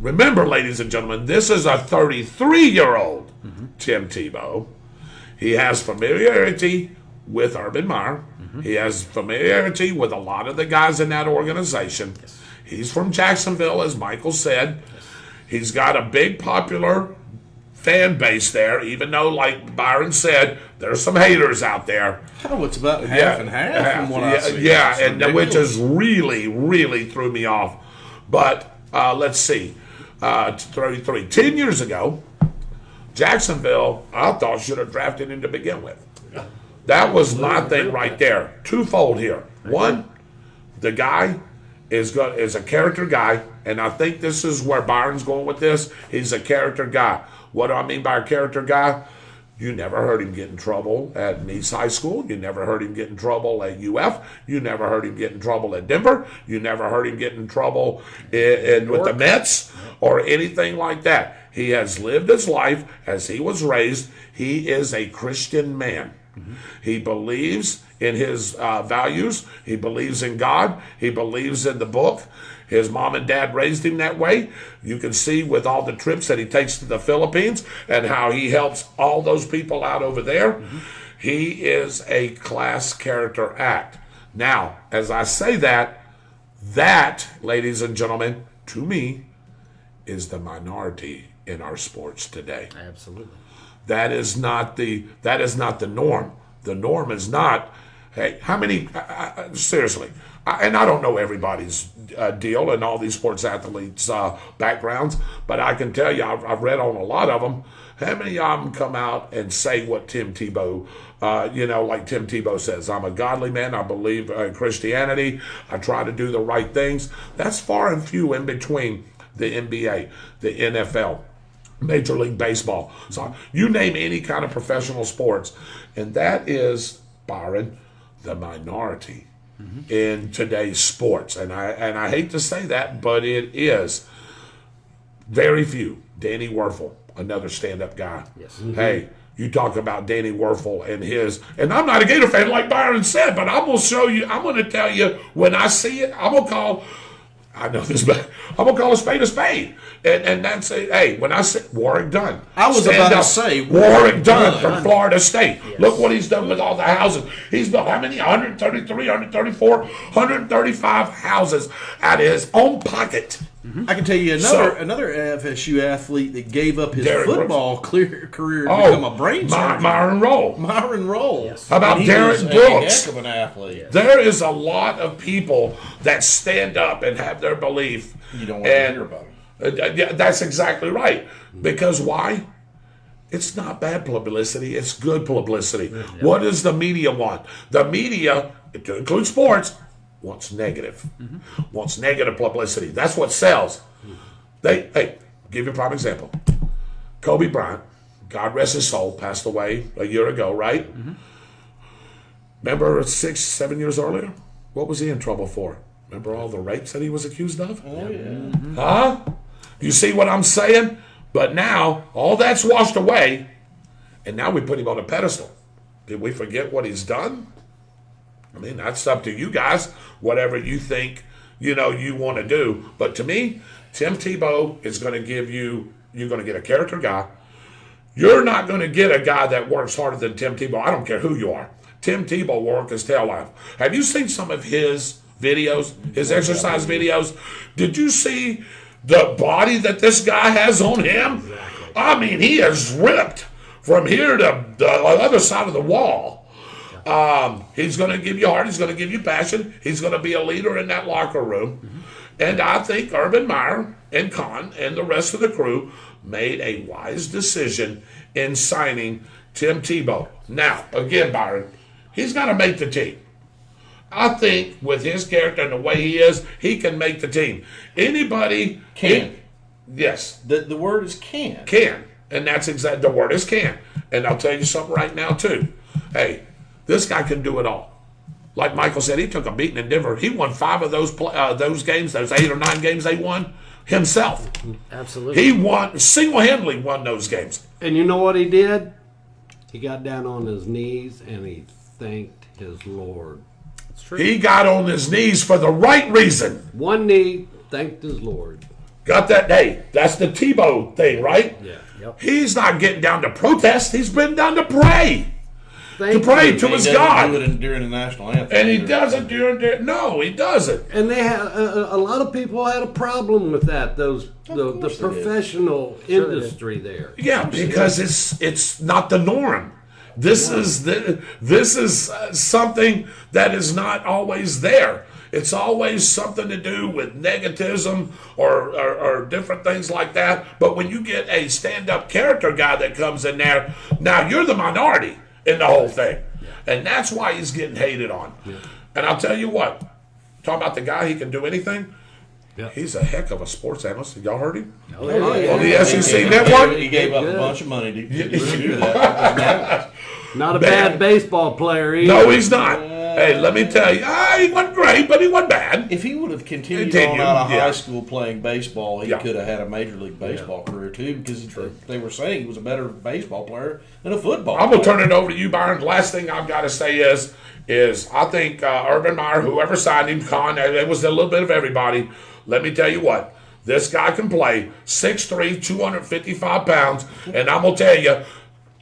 Remember, ladies and gentlemen, this is a 33-year-old Tim Tebow. He has familiarity with Urban Meyer. Mm-hmm. He has familiarity with a lot of the guys in that organization. Yes. He's from Jacksonville, as Michael said. Yes. He's got a big popular fan base there, even though, like Byron said, there's some haters out there. Oh, it's about half and half from what I see. Yeah, and which is really threw me off. But let's see. 33. 10 years ago, Jacksonville, I thought, should have drafted him to begin with. That was my thing right there. Twofold here. One, the guy is a character guy, and I think this is where Byron's going with this. He's a character guy. What do I mean by a character guy? You never heard him get in trouble at Nice High School. You never heard him get in trouble at UF. You never heard him get in trouble at Denver. You never heard him get in trouble with the Mets or anything like that. He has lived his life as he was raised. He is a Christian man. He believes in his values. He believes in God. He believes in the book. His mom and dad raised him that way. You can see with all the trips that he takes to the Philippines and how he helps all those people out over there. He is a class character act. Now, as I say that, ladies and gentlemen, to me, is the minority in our sports today. Absolutely. That is not the norm. The norm is not, hey, how many, seriously, and I don't know everybody's deal and all these sports athletes' backgrounds, but I can tell you, I've read on a lot of them. How many of them come out and say what Tim Tebow, like Tim Tebow says, I'm a godly man, I believe in Christianity, I try to do the right things. That's far and few in between the NBA, the NFL, Major League Baseball. So you name any kind of professional sports, and that is, Byron, the minority in today's sports. And I hate to say that, but it is very few. Danny Wuerffel, another stand-up guy. Yes. Hey, you talk about Danny Wuerffel and I'm not a Gator fan like Byron said, but I'm going to tell you when I see it, I'm going to call a spade a spade. And that's it. Hey, when I say Warwick Dunn. I was about to say Warwick Dunn from Florida State. Yes. Look what he's done with all the houses. He's built how many? 133, 134, 135 houses out of his own pocket. I can tell you another FSU athlete that gave up his Derrick football career to become a brain surgeon. Myron Roll. Myron Roll. Yes. How about Derrick Brooks? Heck of an athlete. There is a lot of people that stand up and have their belief. You don't want to hear about them. Yeah, that's exactly right. Because why? It's not bad publicity. It's good publicity. Yeah. What does the media want? The media, to include sports, wants negative. Wants negative publicity. That's what sells. Hey, give you a prime example. Kobe Bryant, God rest his soul, passed away a year ago, right? Remember 6, 7 years earlier? What was he in trouble for? Remember all the rapes that he was accused of? Oh, yeah. Huh? You see what I'm saying? But now, all that's washed away, and now we put him on a pedestal. Did we forget what he's done? I mean, that's up to you guys, whatever you think, you want to do. But to me, Tim Tebow is going to give you're going to get a character guy. You're not going to get a guy that works harder than Tim Tebow. I don't care who you are. Tim Tebow worked his tail off. Have you seen some of his videos, his exercise videos? Did you see the body that this guy has on him? Exactly. I mean, he is ripped from here to the other side of the wall. He's going to give you heart. He's going to give you passion. He's going to be a leader in that locker room. And I think Urban Meyer and Kahn and the rest of the crew made a wise decision in signing Tim Tebow. Now, again, Byron, he's got to make the team. I think with his character and the way he is, he can make the team. Anybody can. Yes. The word is can. Can. And that's exactly, the word is can. And I'll tell you something right now, too. Hey, this guy can do it all. Like Michael said, he took a beating in Denver. He won 5 of those games, those 8 or 9 games they won himself. Absolutely. He single-handedly won those games. And you know what he did? He got down on his knees and he thanked his Lord. It's true. He got on his knees for the right reason. One knee, thanked his Lord. Got that? Hey, that's the Tebow thing, right? Yeah. Yep. He's not getting down to protest. He's been down to pray. Thank To pray you. to He his doesn't God. do it during the national anthem. And he doesn't no, he doesn't. And they had a lot of people had a problem with that. The professional industry there. Yeah, because it's not the norm. This is something that is not always there. It's always something to do with negativism or different things like that. But when you get a stand-up character guy that comes in there, now you're the minority in the whole thing. And that's why he's getting hated on. And I'll tell you what, Talking about the guy, he can do anything. Yeah. He's a heck of a sports analyst. Have y'all heard him? Oh, yeah. On the SEC network? He gave up a bunch of money to do that. Not a bad baseball player either. No, he's not. Hey, let me tell you, he wasn't great, but he wasn't bad. If he would have continued Continued, on out of yeah. high school playing baseball, he Yeah. could have had a major league baseball career too. Because they were saying he was a better baseball player than a football. I'm gonna turn it over to you, Byron. The last thing I've got to say is I think Urban Meyer, whoever signed him, it was a little bit of everybody. Let me tell you what, this guy can play 6'3", 255 pounds, and I'm gonna tell you,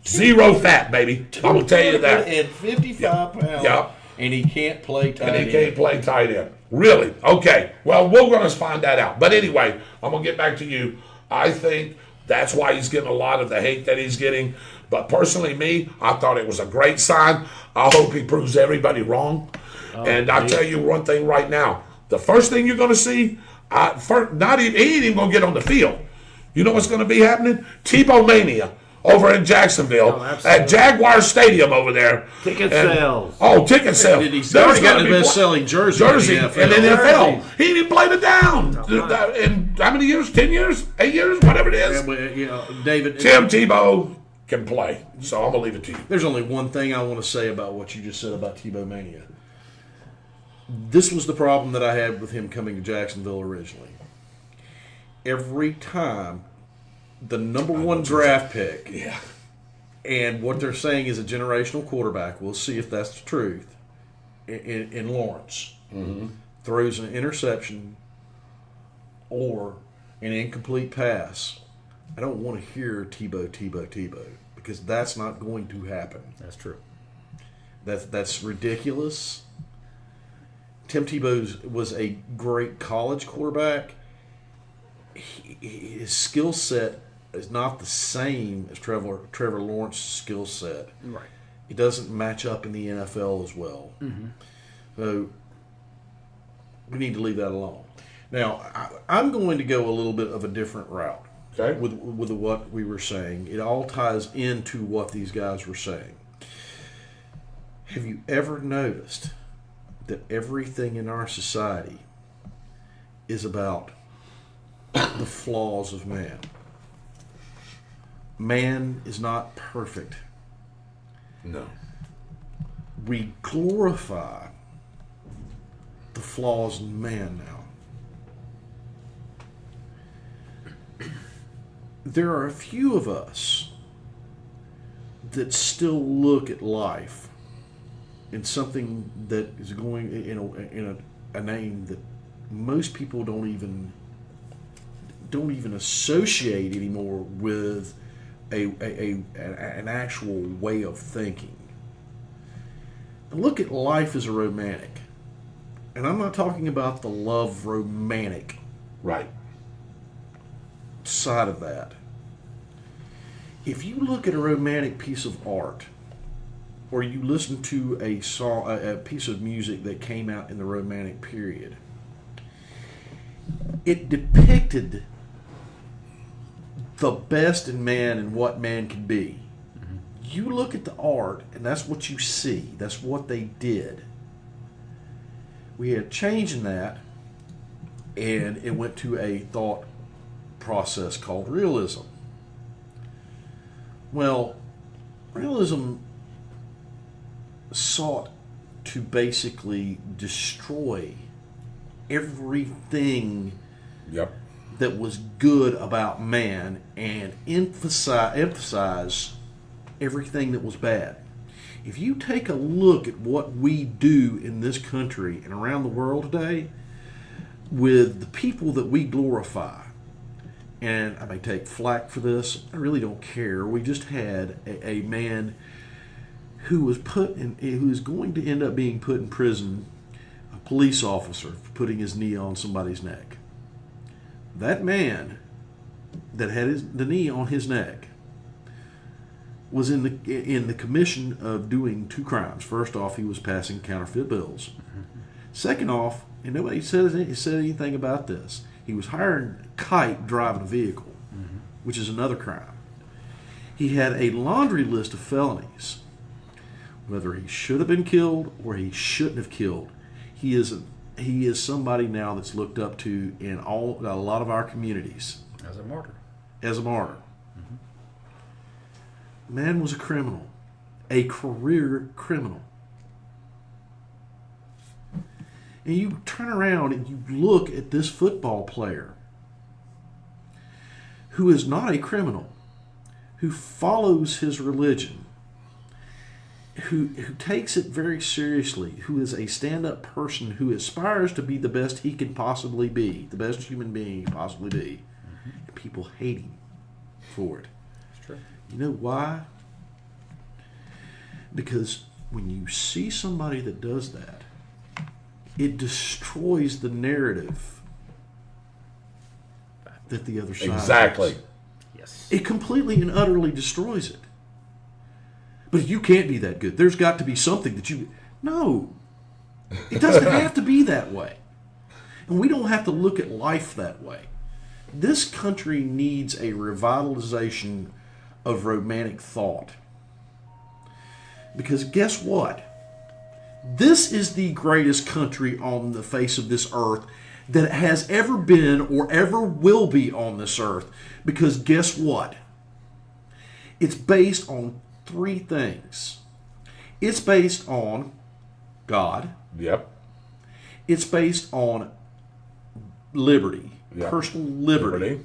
zero fat, baby. I'm gonna tell you that. And 55 pounds. Yeah. And he can't play tight And end. he can't play tight end. Really? Okay. Well, we're going to find that out. But anyway, I'm going to get back to you. I think that's why he's getting a lot of the hate that he's getting. But personally, I thought it was a great sign. I hope he proves everybody wrong. And I'll tell you one thing right now. The first thing you're going to see, he ain't even going to get on the field. You know what's going to be happening? Tebow Mania. Over in Jacksonville at Jaguar Stadium over there. Ticket sales. Oh, ticket sales. He's already got the best-selling jersey in the NFL. He didn't play it down. In how many years? 10 years? 8 years? Whatever it is. David. Tim Tebow can play. So I'm going to leave it to you. There's only one thing I want to say about what you just said about Tebow Mania. This was the problem that I had with him coming to Jacksonville originally. Every time the number one draft pick, and what they're saying is a generational quarterback, we'll see if that's the truth, in Lawrence, throws an interception or an incomplete pass, I don't want to hear Tebow, because that's not going to happen. That's true. That's ridiculous. Tim Tebow was a great college quarterback. His skill set is not the same as Trevor Lawrence's skill set. Right. It doesn't match up in the NFL as well. So we need to leave that alone. Now, I'm going to go a little bit of a different route with what we were saying. It all ties into what these guys were saying. Have you ever noticed that everything in our society is about the flaws of man? Man is not perfect. No. We glorify the flaws in man now. There are a few of us that still look at life in something that is going in a name that most people don't even associate anymore with an actual way of thinking. And look at life as a romantic. And I'm not talking about the love romantic side of that. If you look at a romantic piece of art, or you listen to a song, a piece of music that came out in the Romantic period, it depicted the best in man and what man can be. You look at the art, and that's what you see. That's what they did. We had a change in that, and it went to a thought process called realism. Well, realism sought to basically destroy everything that was good about man and emphasize everything that was bad. If you take a look at what we do in this country and around the world today with the people that we glorify, and I may take flack for this, I really don't care. We just had a man who was going to end up being put in prison, a police officer for putting his knee on somebody's neck. That man that had the knee on his neck was in the commission of doing two crimes. First off, he was passing counterfeit bills. Second off, and nobody said anything about this, he was hiring a kite driving a vehicle, which is another crime. He had a laundry list of felonies. Whether he should have been killed or he shouldn't have killed, he is he is somebody now that's looked up to in a lot of our communities As a martyr. as a martyr. Man was a criminal, a career criminal. And you turn around and you look at this football player who is not a criminal, who follows his religion, who takes it very seriously, who is a stand-up person, who aspires to be the best he can possibly be, the best human being he can possibly be. And people hate him for it. It's true. You know why? Because when you see somebody that does that, it destroys the narrative that the other side Exactly. has. Yes. It completely and utterly destroys it. But you can't be that good. There's got to be something that you... No. It doesn't have to be that way. And we don't have to look at life that way. This country needs a revitalization of romantic thought. Because guess what? This is the greatest country on the face of this earth that has ever been or ever will be on this earth. Because guess what? It's based on three things. It's based on God. Yep. It's based on liberty, Yep. personal liberty.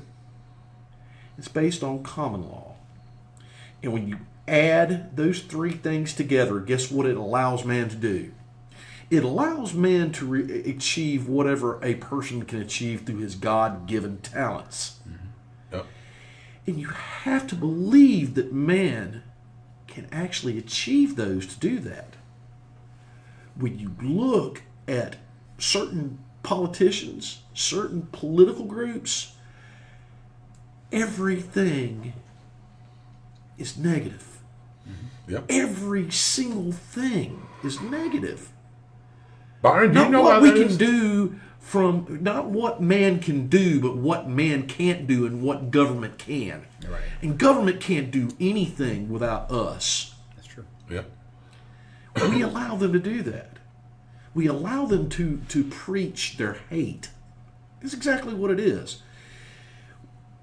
It's based on common law. And when you add those three things together, guess what it allows man to do? It allows man to achieve whatever a person can achieve through his God-given talents. Yep. And you have to believe that man can actually achieve those to do that. When you look at certain politicians, certain political groups, everything is negative. Yep. Every single thing is negative. Byron, do you Not know what why we that can is? do not what man can do, but what man can't do and what government can. Right. And government can't do anything without us. That's true. Yep. We allow them to do that. We allow them to preach their hate. That's exactly what it is.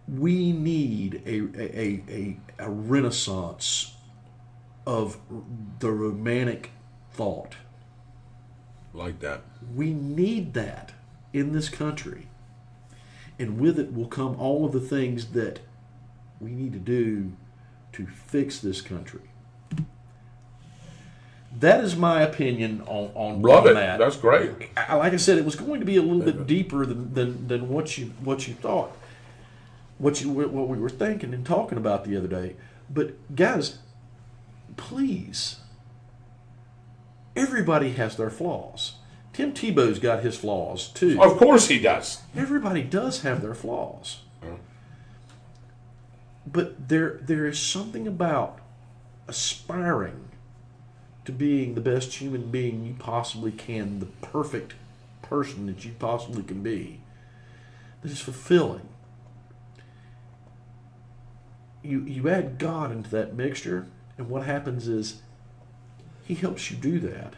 We need a renaissance of the romantic thought. Like that. We need that in this country. And with it will come all of the things that we need to do to fix this country. That is my opinion on Love it. that. That's great. Like I said, it was going to be a little bit deeper than what you thought, what we were thinking and talking about the other day. But guys, please, everybody has their flaws. Tim Tebow's got his flaws too. Of course he does. Everybody does have their flaws. But there is something about aspiring to being the best human being you possibly can, the perfect person that you possibly can be, that is fulfilling. You add God into that mixture, and what happens is He helps you do that.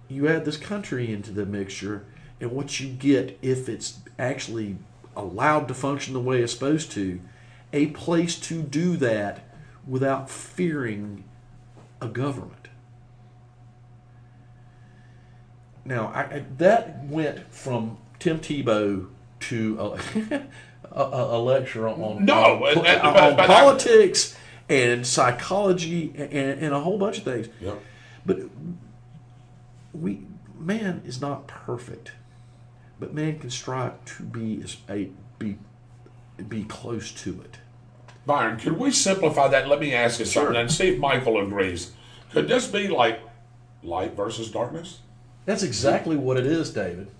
You add this country into the mixture, and what you get, if it's actually allowed to function the way it's supposed to, a place to do that without fearing a government. Now, that went from Tim Tebow to a lecture on politics and psychology and a whole bunch of things. Yep. But man is not perfect, but man can strive to be close to it. Byron, could we simplify that? Let me ask you something and see if Michael agrees. Could this be like light versus darkness? That's exactly what it is, David.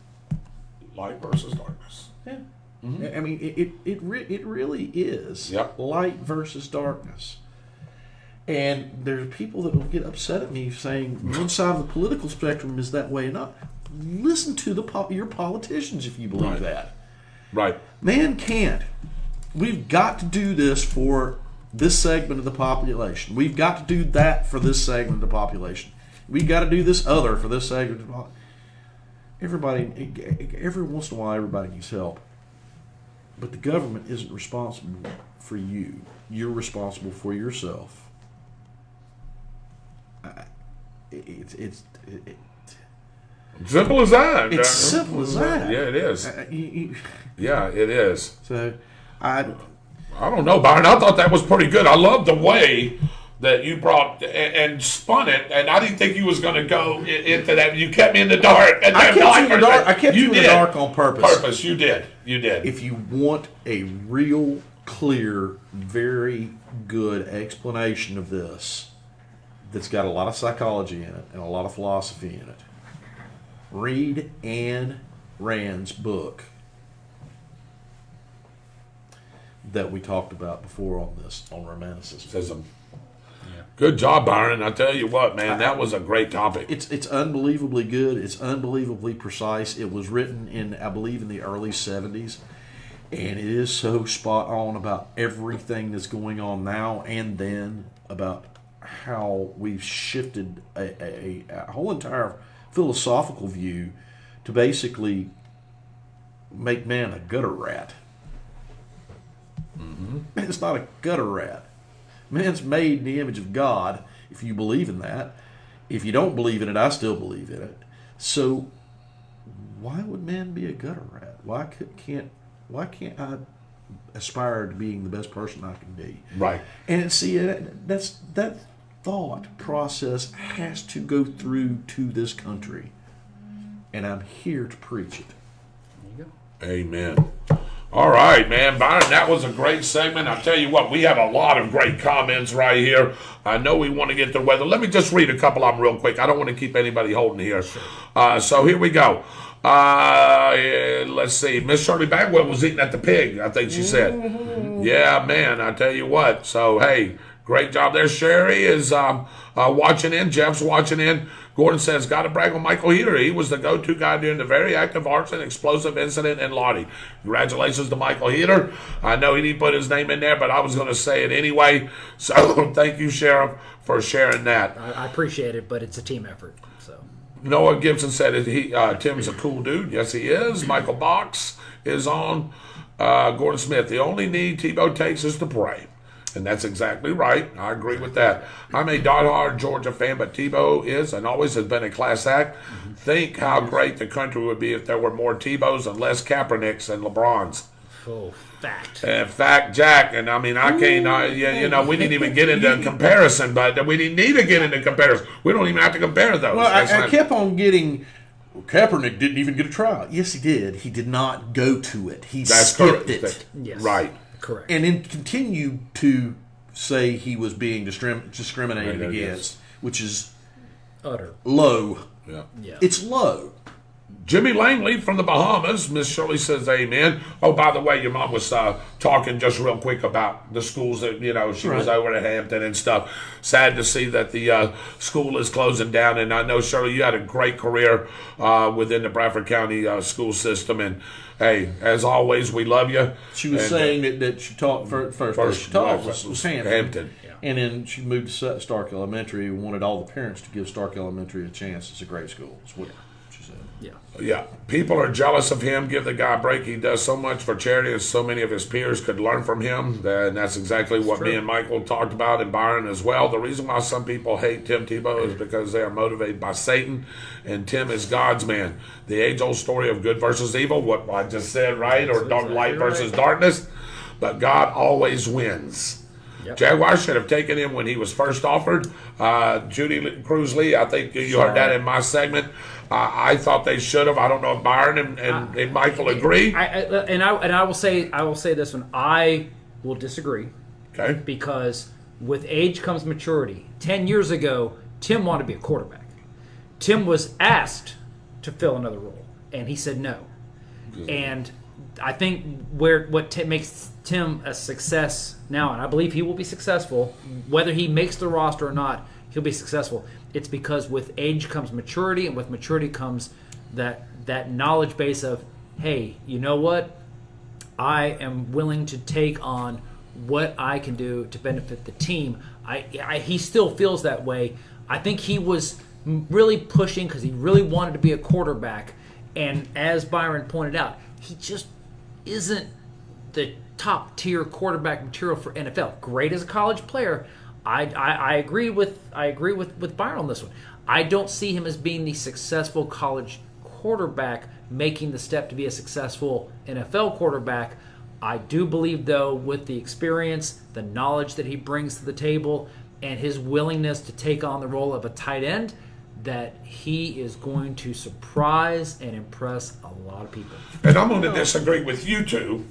Light versus darkness. Yeah. Mm-hmm. I mean, it really is light versus darkness. And there's people that will get upset at me saying one side of the political spectrum is that way or not. Listen to your politicians if you believe that. Right. Man can't. We've got to do this for this segment of the population. We've got to do that for this segment of the population. We've got to do this other for this segment of the population. every once in a while, everybody needs help. But the government isn't responsible for you. You're responsible for yourself. It's simple as that. It's simple as that. Yeah, it is. Yeah, it is. So, I don't know, Byron. I thought that was pretty good. I love the way that you brought and spun it, and I didn't think you was going to go into that. You kept me in the dark. And I kept you in the dark. I kept you in the dark on purpose. You did. If you want a real clear, very good explanation of this, that's got a lot of psychology in it and a lot of philosophy in it, read Ayn Rand's book that we talked about before on Romanticism. Good job, Byron. I tell you what, man, that was a great topic. It's unbelievably good. It's unbelievably precise. It was written I believe, in the early 70s, and it is so spot on about everything that's going on now and then, about how we've shifted a whole entire philosophical view to basically make man a gutter rat. Mm-hmm. Man's not a gutter rat. Man's made in the image of God, if you believe in that. If you don't believe in it, I still believe in it. So why would man be a gutter rat? Why can't I aspire to being the best person I can be? Right. And see, that thought process has to go through to this country. And I'm here to preach it. There you go. Amen. All right, man. Byron, that was a great segment. I'll tell you what, we have a lot of great comments right here. I know we want to get to weather. Let me just read a couple of them real quick. I don't want to keep anybody holding here. So here we go. Let's see. Miss Shirley Bagwell was eating at the pig, I think she said. Mm-hmm. Yeah, man, I tell you what. So, hey, great job there. Sherry is watching in. Jeff's watching in. Gordon says, got to brag on Michael Heater. He was the go-to guy during the very active arts and explosive incident in Lottie. Congratulations to Michael Heater. I know he didn't put his name in there, but I was going to say it anyway. So thank you, Sheriff, for sharing that. I appreciate it, but it's a team effort. So Noah Gibson said Tim's a cool dude. Yes, he is. Michael Box is on. Gordon Smith, the only need Tebow takes is to pray. And that's exactly right. I agree with that. I'm a diehard Georgia fan, but Tebow is and always has been a class act. Mm-hmm. Think how great the country would be if there were more Tebows and less Kaepernicks and LeBrons. Oh, fact. Fact, Jack. And I mean, I can't, we didn't even get into a comparison, but we didn't need to get into comparison. We don't even have to compare those. Well, I kept on getting... Kaepernick didn't even get a trial. Yes, he did. He did not go to it. He skipped it. Yes. Right. Correct. And then continued to say he was being discriminated against, which is utter low. Yeah. It's low. Jimmy Langley from the Bahamas. Miss Shirley says amen. Oh, by the way, your mom was talking just real quick about the schools that, she was over at Hampton and stuff. Sad to see that the school is closing down. And I know, Shirley, you had a great career within the Bradford County school system. And, hey, as always, we love you. She was saying that she taught first she taught was Hampton. Yeah. And then she moved to Stark Elementary and wanted all the parents to give Stark Elementary a chance. It's a great school. It's what she said. Yeah. People are jealous of him. Give the guy a break. He does so much for charity, and so many of his peers could learn from him. And that's exactly what me and Michael talked about, and Byron as well. The reason why some people hate Tim Tebow is because they are motivated by Satan, and Tim is God's man. The age-old story of good versus evil, what I just said, right? Or light versus darkness. But God always wins. Yep. Jaguars should have taken him when he was first offered. Judy Cruz Lee, I think you heard that in my segment. I thought they should have. I don't know if Byron and Michael agree. I will say this one. I will disagree. Okay. Because with age comes maturity. 10 years ago, Tim wanted to be a quarterback. Tim was asked to fill another role, and he said no. And I think what makes Tim a success now, and I believe he will be successful, whether he makes the roster or not, he'll be successful. It's because with age comes maturity, and with maturity comes that knowledge base of, hey, you know what? I am willing to take on what I can do to benefit the team. He still feels that way. I think he was really pushing because he really wanted to be a quarterback, And as Byron pointed out, he just isn't the top tier quarterback material for NFL. Great as a college player. I agree with Byron on this one. I don't see him as being the successful college quarterback making the step to be a successful NFL quarterback. I do believe, though, with the experience, the knowledge that he brings to the table, and his willingness to take on the role of a tight end, that he is going to surprise and impress a lot of people. And I'm going to disagree with you two,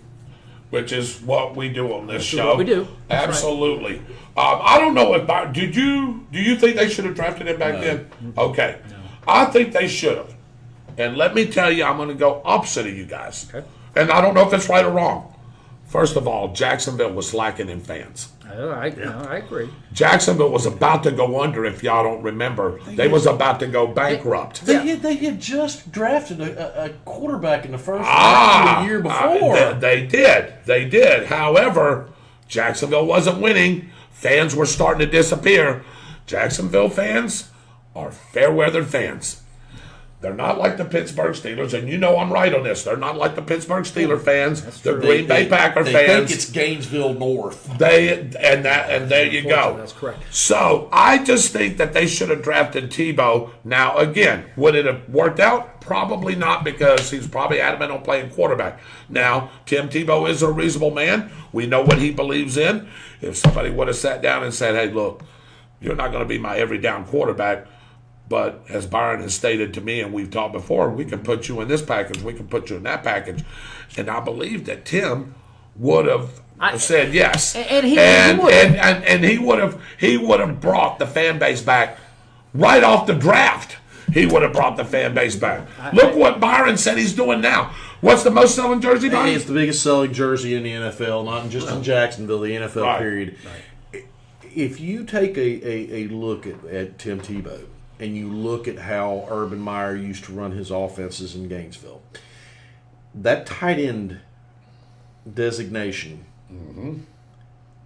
which is what we do on this show. What we do. That's Absolutely. Right. I don't know if do you think they should have drafted him back then? Okay. No. I think they should have. And let me tell you, I'm going to go opposite of you guys. Okay. And I don't know if it's right or wrong. First of all, Jacksonville was lacking in fans. I agree. Jacksonville was about to go under, if y'all don't remember. They was about to go bankrupt. They had just drafted a quarterback in the first round the year before. They did. However, Jacksonville wasn't winning. Fans were starting to disappear. Jacksonville fans are fair-weathered fans. They're not like the Pittsburgh Steelers, and you know I'm right on this. They're not like the Pittsburgh Steelers fans, the Green Bay Packer fans. They think it's Gainesville North. And there you go. That's correct. So I just think that they should have drafted Tebow. Now, again, would it have worked out? Probably not, because he's probably adamant on playing quarterback. Now, Tim Tebow is a reasonable man. We know what he believes in. If somebody would have sat down and said, hey, look, you're not going to be my every down quarterback, but as Byron has stated to me, and we've talked before, we can put you in this package, we can put you in that package. And I believe that Tim would have said yes. And he would have brought the fan base back right off the draft. He would have brought the fan base back. Look what Byron said he's doing now. What's the most selling jersey, Byron? It's the biggest selling jersey in the NFL, not just in Jacksonville, the NFL period. Right. If you take a look at Tim Tebow, and you look at how Urban Meyer used to run his offenses in Gainesville, that tight end designation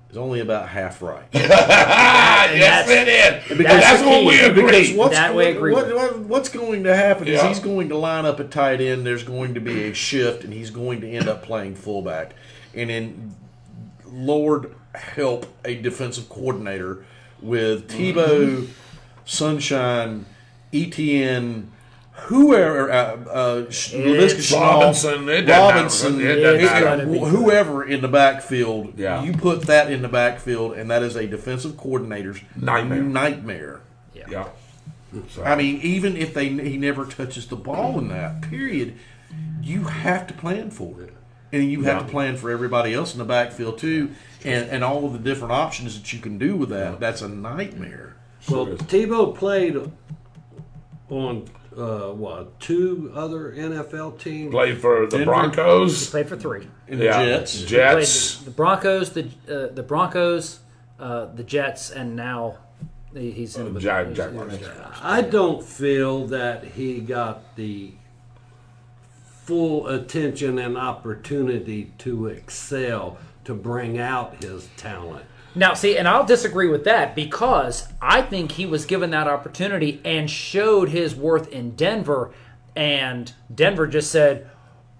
is only about half right. Yes, it is. Because that's what we agree. What's going to happen is he's going to line up at tight end, there's going to be a shift, and he's going to end up playing fullback. And then, Lord help a defensive coordinator with Tebow, Sunshine, ETN, whoever, Robinson, whoever in the backfield, you put that in the backfield, and that is a defensive coordinator's nightmare. Yeah. So. I mean, even if he never touches the ball in that period, you have to plan for it. And you have to plan for everybody else in the backfield, too, and all of the different options that you can do with that. That's a nightmare. Well, Tebow played on, two other NFL teams? Played for the Broncos. He played for three. And the Jets. Jets. The Broncos, the Broncos, the Jets, and now he's in the Jaguars. I don't feel that he got the full attention and opportunity to excel, to bring out his talent. Now, see, and I'll disagree with that, because I think he was given that opportunity and showed his worth in Denver, and Denver just said,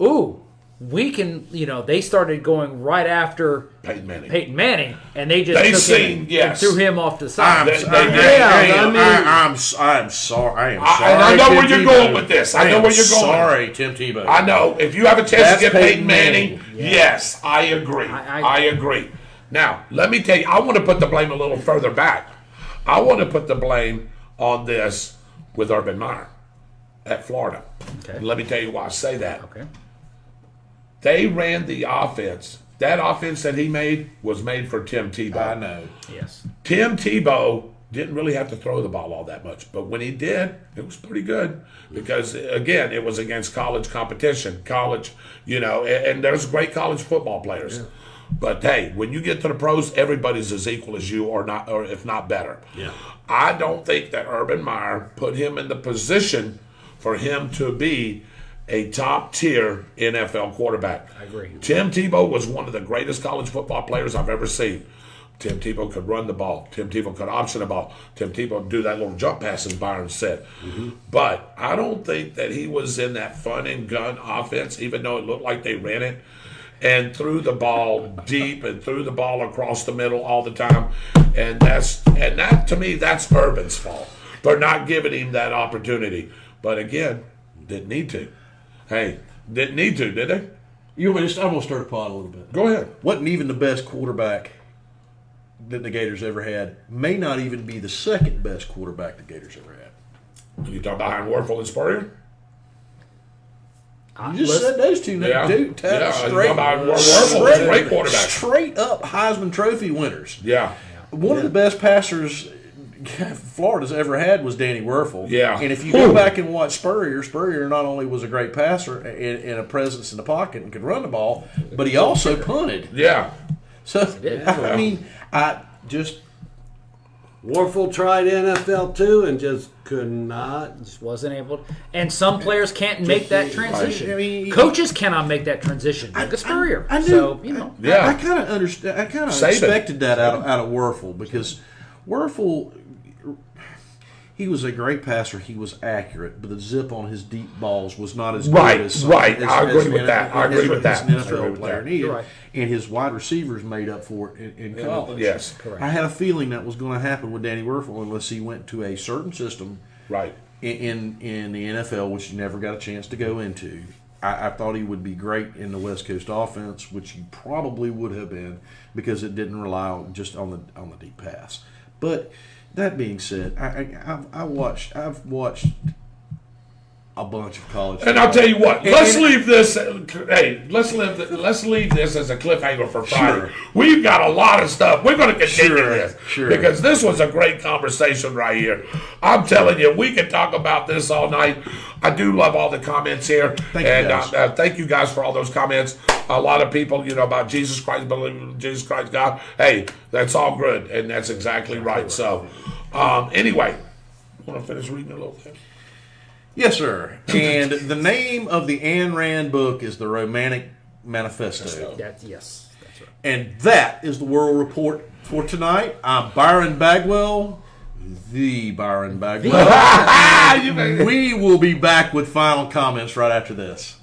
ooh, we can, they started going right after Peyton Manning, and they just and threw him off the side. I'm sorry. And I know where you're going with this. Sorry, Tim Tebow. I know. If you have a chance to get Peyton Manning, yes, I agree. I agree. Now, let me tell you, I want to put the blame a little further back. I want to put the blame on this with Urban Meyer at Florida. Okay. And let me tell you why I say that. Okay. They ran the offense. That offense that he made was made for Tim Tebow. I know. Yes. Tim Tebow didn't really have to throw the ball all that much. But when he did, it was pretty good. Because, again, it was against college competition. And there's great college football players. Yeah. But hey, when you get to the pros, everybody's as equal as you, or if not better. Yeah. I don't think that Urban Meyer put him in the position for him to be a top-tier NFL quarterback. I agree. Tim Tebow was one of the greatest college football players I've ever seen. Tim Tebow could run the ball. Tim Tebow could option the ball. Tim Tebow do that little jump pass, as Byron said. But I don't think that he was in that fun and gun offense, even though it looked like they ran it and threw the ball deep and threw the ball across the middle all the time. And that to me, that's Urban's fault for not giving him that opportunity. But again, didn't need to. Hey, didn't need to, did they? I'm going to stir the pot a little bit. Go ahead. Wasn't even the best quarterback that the Gators ever had. May not even be the second best quarterback the Gators ever had. You talking behind Wuerffel and Spurrier? You just said those two. Yeah. Dude, Wuerffel was a great quarterback. Straight up Heisman Trophy winners. Yeah. One of the best passers Florida's ever had was Danny Wuerffel. Yeah. And if you go back and watch Spurrier not only was a great passer and a presence in the pocket and could run the ball, but he also punted. Yeah. So, I mean, Wuerffel tried NFL too and just could not. Just wasn't able to. And some players can't make that transition. I mean, coaches cannot make that transition. Look at Spurrier. I knew. So, you know. Yeah. I kind of understand. I kind of Save it. expected that out of Wuerffel because Wuerffel, he was a great passer. He was accurate, but the zip on his deep balls was not as good as I agree with that. I agree with that. An I agree NFL with player that. needed, You're right. and his wide receivers made up for it in college. Yes. Correct. I had a feeling that was going to happen with Danny Wuerffel unless he went to a certain system Right. in the NFL, which he never got a chance to go into. I thought he would be great in the West Coast offense, which he probably would have been because it didn't rely just on the deep pass. But that being said, I've watched a bunch of college. And I'll tell you what, let's leave this. Hey, let's leave this as a cliffhanger for Friday. Sure. We've got a lot of stuff. We're going to continue this Sure. because this was a great conversation right here. I'm telling you, we could talk about this all night. I do love all the comments here, Thank you, guys. Thank you guys for all those comments. A lot of people, about Jesus Christ, believing in Jesus Christ, God. Hey, that's all good, and that's exactly right. So, anyway, want to finish reading a little bit? Yes, sir. And the name of the Ayn Rand book is The Romantic Manifesto. Yes, that's right. And that is the World Report for tonight. I'm Byron Bagwell, the Byron Bagwell. We will be back with final comments right after this.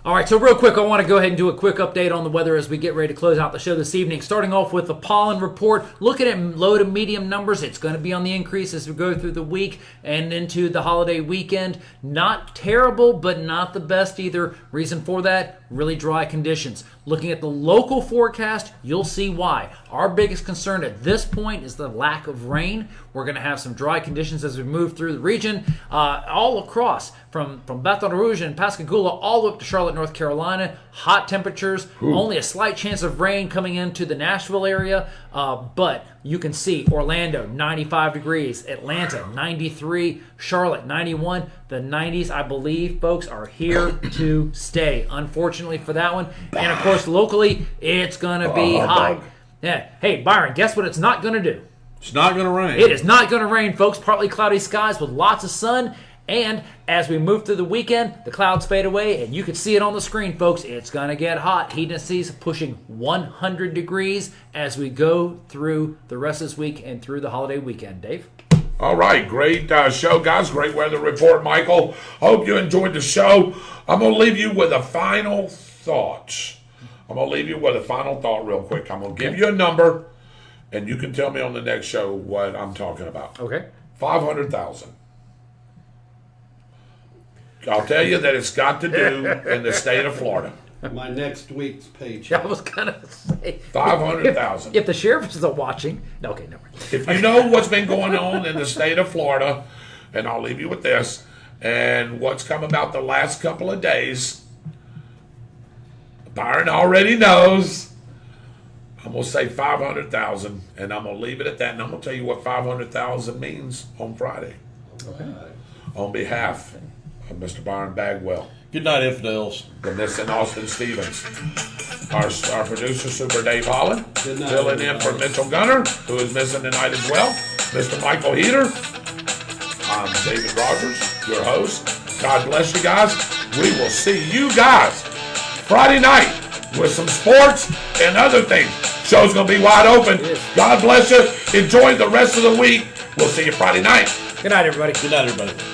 All right, so real quick, I want to go ahead and do a quick update on the weather as we get ready to close out the show this evening. Starting off with the pollen report, looking at low to medium numbers. It's going to be on the increase as we go through the week and into the holiday weekend. Not terrible, but not the best either. Reason for that, really dry conditions. Looking at the local forecast, you'll see why. Our biggest concern at this point is the lack of rain. We're going to have some dry conditions as we move through the region, all across from Baton Rouge and Pascagoula all up to Charlotte, North Carolina. Hot temperatures, only a slight chance of rain coming into the Nashville area, but you can see Orlando, 95 degrees, Atlanta, 93, Charlotte, 91. The 90s, I believe, folks, are here to stay, unfortunately for that one. And, of course, locally, it's going to be high. Yeah. Hey, Byron, guess what it's not going to do? It's not going to rain. It is not going to rain, folks. Partly cloudy skies with lots of sun. And as we move through the weekend, the clouds fade away, and you can see it on the screen, folks. It's going to get hot. Heat indices pushing 100 degrees as we go through the rest of this week and through the holiday weekend. Dave? All right, great show, guys. Great weather report, Michael. Hope you enjoyed the show. I'm going to leave you with a final thought. Real quick. I'm going to give you a number, and you can tell me on the next show what I'm talking about. Okay. 500,000. I'll tell you that it's got to do in the state of Florida. My next week's paycheck. I was going to say. 500,000. If the sheriff is watching. Okay, never mind. If you know what's been going on in the state of Florida, and I'll leave you with this, and what's come about the last couple of days, Byron already knows. I'm going to say 500,000, and I'm going to leave it at that, and I'm going to tell you what 500,000 means on Friday. Okay. On behalf of Mr. Byron Bagwell Good night, infidels. The missing Austin Stevens. Our producer, Super Dave Pollen, Good night, filling in for Mitchell Gunner, who is missing tonight as well. Mr. Michael Heater. I'm David Rodgers, your host. God bless you guys. We will see you guys Friday night with some sports and other things. Show's going to be wide open. God bless you. Enjoy the rest of the week. We'll see you Friday night. Good night, everybody. Good night, everybody.